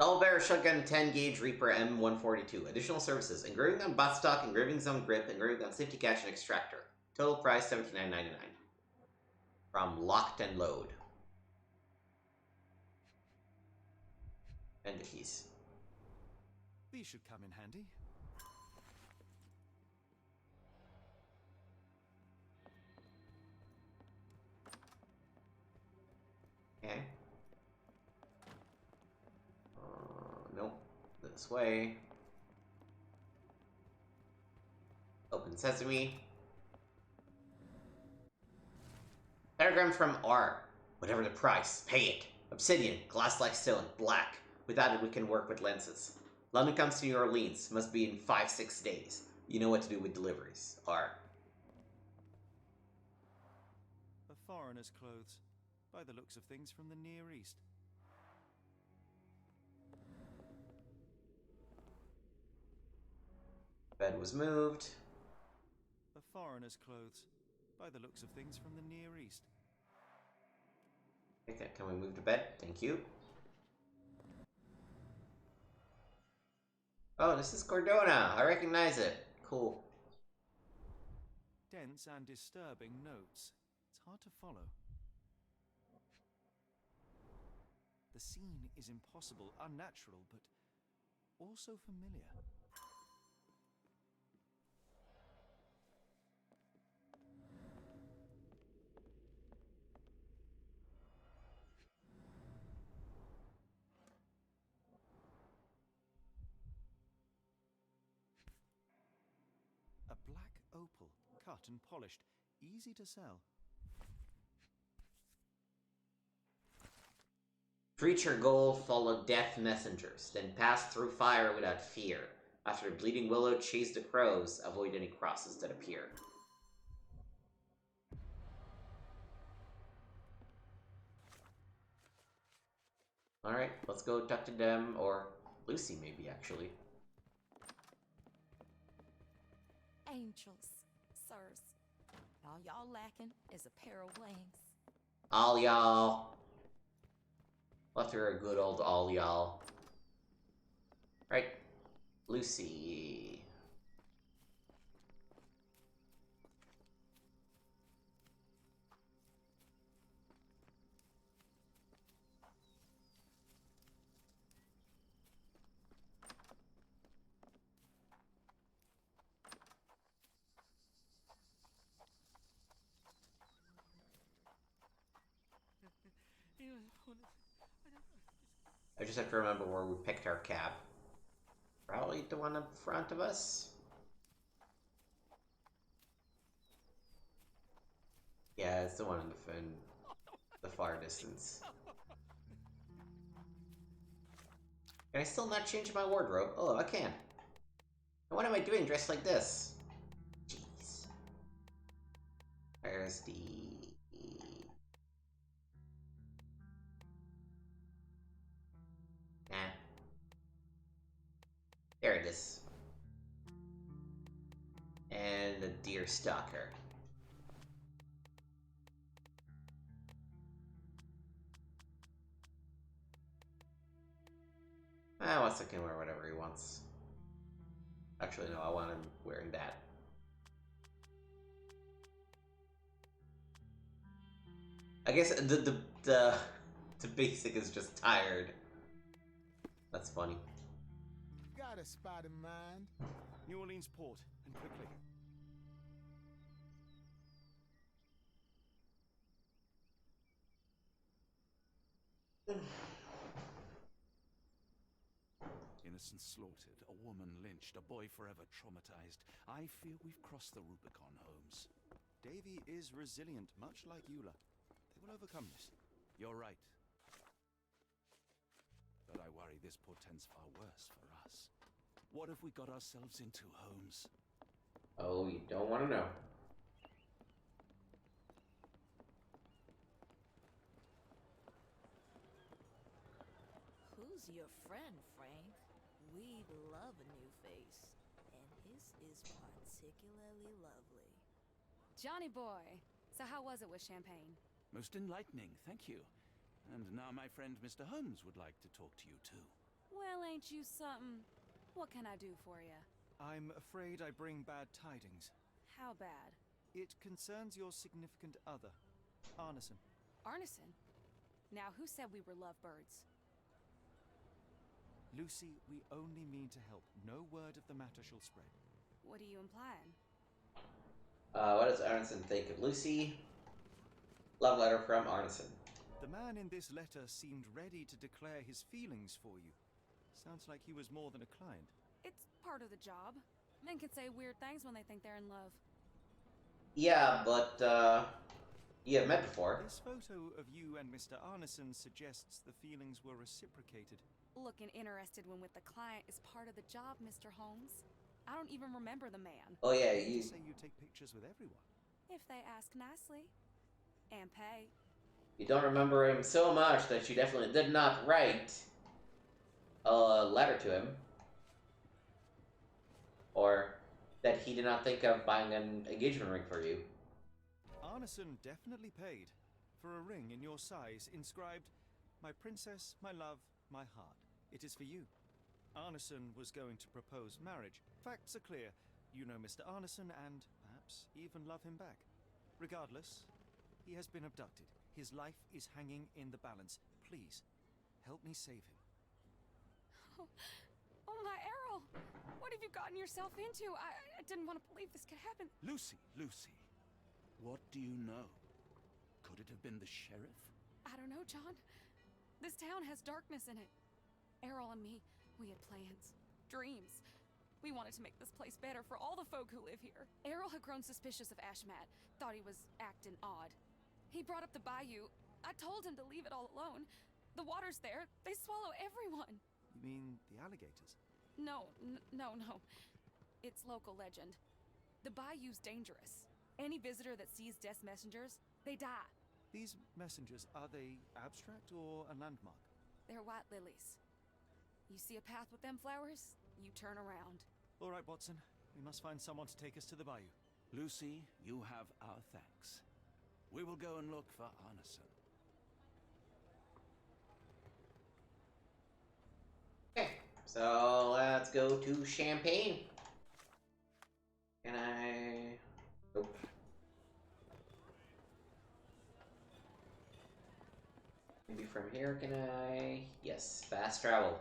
Double barrel shotgun 10 gauge Reaper M142. Additional services: engraving on buttstock, engravings on grip, engraving on safety catch, and extractor. Total price $79.99. From Locked and Load. And the keys. These should come in handy. Okay. Nope. This way. Open sesame. Paragram from R. Whatever the price, pay it. Obsidian, glass-like stone, black. Without it, we can work with lenses. London comes to New Orleans. Must be in 5-6 days. You know what to do with deliveries. R. A foreigner's clothes, by the looks of things from the Near East. Bed was moved. A foreigner's clothes, by the looks of things from the Near East. Okay, can we move the bed? Thank you. Oh, this is Cordona. I recognize it. Cool. Dense and disturbing notes. It's hard to follow. The scene is impossible, unnatural, but also familiar. A black opal, cut and polished, easy to sell. Creature gold followed death messengers, then passed through fire without fear. After the bleeding willow chased the crows, avoid any crosses that appear. Alright, let's go talk to them, or Lucy maybe, actually. Angels, sirs. All y'all lacking is a pair of wings. All y'all. After a good old all y'all. Right, Lucy. I just have to remember where we picked our cab. Probably the one in front of us. Yeah, it's the one in the far distance. Can I still not change my wardrobe? Oh, I can. And what am I doing dressed like this? Jeez. Where's the... Nah. There it is. And a deer stalker. Watson can wear whatever he wants. Actually, no, I want him wearing that. I guess the basic is just tired. That's funny. Got a spot in mind. New Orleans port, and quickly. Innocents slaughtered, a woman lynched, a boy forever traumatized. I fear we've crossed the Rubicon, Holmes. Davy is resilient, much like Eula. They will overcome this. You're right. But I worry this portends far worse for us. What have we got ourselves into, Holmes? Oh, you don't want to know. Who's your friend, Frank? We'd love a new face. And his is particularly lovely. Johnny boy, so how was it with Champagne? Most enlightening, thank you. And now my friend Mr. Holmes would like to talk to you too. Well, ain't you something? What can I do for you? I'm afraid I bring bad tidings. How bad? It concerns your significant other, Arneson. Arneson? Now, who said we were lovebirds? Lucy, we only mean to help. No word of the matter shall spread. What are you implying? What does Arneson think of Lucy? Love letter from Arneson. The man in this letter seemed ready to declare his feelings for you. Sounds like he was more than a client. It's part of the job. Men can say weird things when they think they're in love. Yeah, but, you have met before. This photo of you and Mr. Arneson suggests the feelings were reciprocated. Looking interested when with the client is part of the job, Mr. Holmes. I don't even remember the man. Oh yeah, you say you take pictures with everyone. If they ask nicely. And pay. You don't remember him so much that you definitely did not write a letter to him. Or that he did not think of buying an engagement ring for you. Arneson definitely paid for a ring in your size inscribed, "My princess, my love, my heart. It is for you." Arneson was going to propose marriage. Facts are clear. You know Mr. Arneson and perhaps even love him back. Regardless, he has been abducted. His life is hanging in the balance. Please, help me save him. Oh my Errol! What have you gotten yourself into? I didn't want to believe this could happen. Lucy, Lucy, what do you know? Could it have been the sheriff? I don't know, John. This town has darkness in it. Errol and me, we had plans, dreams. We wanted to make this place better for all the folk who live here. Errol had grown suspicious of Ashmat, thought he was acting odd. He brought up the bayou. I told him to leave it all alone. The water's there. They swallow everyone. You mean the alligators? No. It's local legend. The bayou's dangerous. Any visitor that sees Death's messengers, they die. These messengers, are they abstract or a landmark? They're white lilies. You see a path with them flowers, you turn around. All right, Watson. We must find someone to take us to the bayou. Lucy, you have our thanks. We will go and look for Arneson. So let's go to Champagne. Can I? Nope. Maybe from here, can I? Yes, fast travel.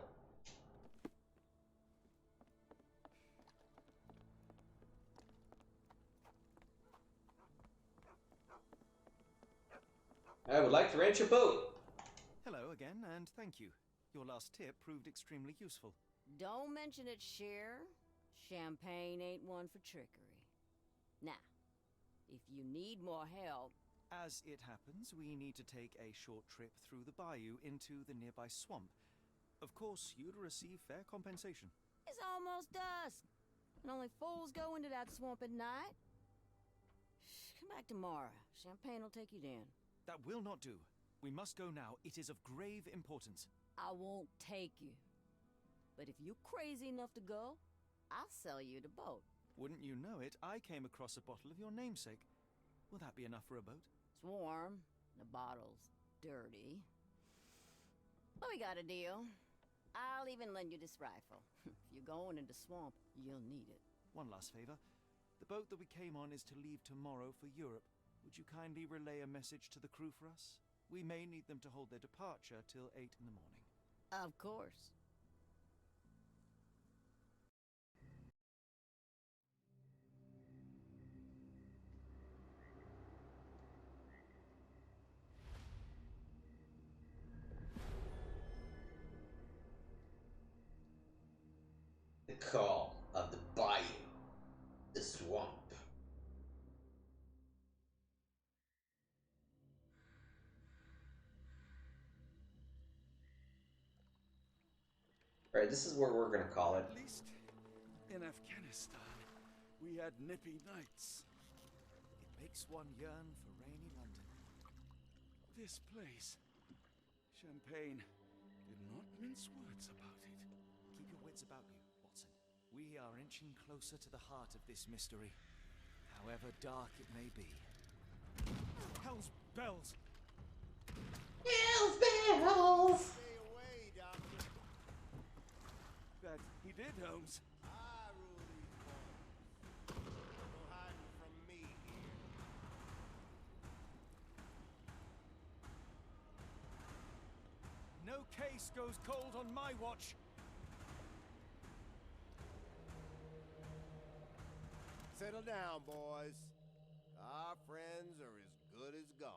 I would like to rent your boat. Hello again, and thank you. Your last tip proved extremely useful. Don't mention it, Cher. Champagne ain't one for trickery. Now, if you need more help... As it happens, we need to take a short trip through the bayou into the nearby swamp. Of course, you'd receive fair compensation. It's almost dusk, and only fools go into that swamp at night. Come back tomorrow. Champagne will take you then. That will not do. We must go now. It is of grave importance. I won't take you. But if you're crazy enough to go, I'll sell you the boat. Wouldn't you know it, I came across a bottle of your namesake. Will that be enough for a boat? It's warm. The bottle's dirty. But we got a deal. I'll even lend you this rifle. If you're going into swamp, you'll need it. One last favor. The boat that we came on is to leave tomorrow for Europe. Would you kindly relay a message to the crew for us? We may need them to hold their departure till 8 in the morning. Of course. The call of the bayou, the swamp. Alright, this is where we're gonna call it. At least in Afghanistan, we had nippy nights. It makes one yearn for rainy London. This place, Champagne, did not mince words about it. Keep your wits about you, Watson. We are inching closer to the heart of this mystery, however dark it may be. Hell's bells! Hell's bells! Stay away, Doctor. That he did, Holmes. I rule these waters. No hiding from me here. No case goes cold on my watch. Settle down, boys. Our friends are as good as gone.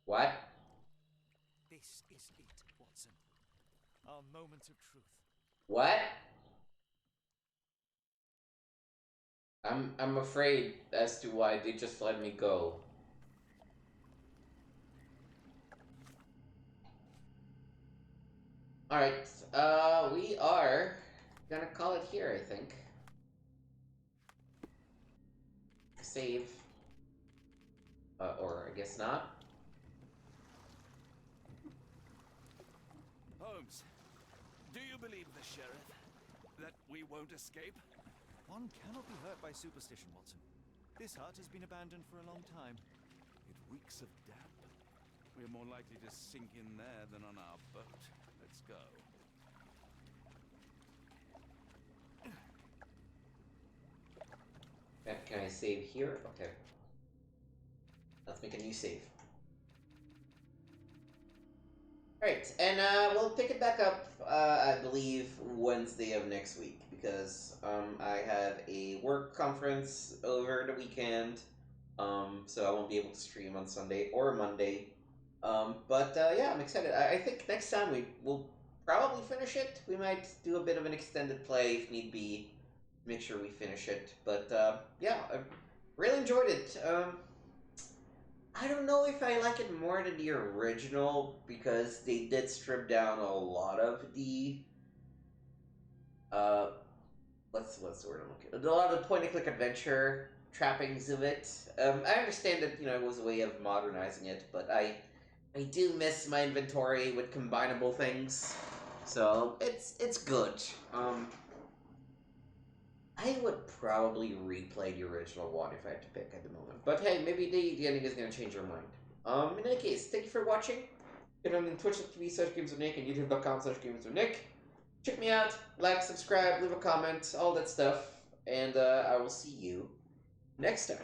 What? This is it, Watson. Our moment of truth. What? I'm afraid as to why they just let me go. Alright, we are gonna call it here, I think. Save. Or I guess not. Holmes, do you believe the sheriff? That we won't escape? One cannot be hurt by superstition, Watson. This hut has been abandoned for a long time. It reeks of damp. We're more likely to sink in there than on our boat. Let's go. Can I save here? Okay. Let's make a new save. Alright, and we'll pick it back up, I believe, Wednesday of next week, because I have a work conference over the weekend, so I won't be able to stream on Sunday or Monday. But yeah, I'm excited. I think next time we will probably finish it. We might do a bit of an extended play if need be, make sure we finish it. But yeah, I really enjoyed it. I don't know if I like it more than the original because they did strip down a lot of the what's the word I'm looking at? A lot of the point and click adventure trappings of it. I understand that it was a way of modernizing it, but I do miss my inventory with combinable things, so it's good. I would probably replay the original one if I had to pick at the moment. But hey, maybe the ending is going to change your mind. In any case, thank you for watching. Get on Twitch.tv/GamesWithNick and YouTube.com/GamesWithNick. Check me out, like, subscribe, leave a comment, all that stuff, and I will see you next time.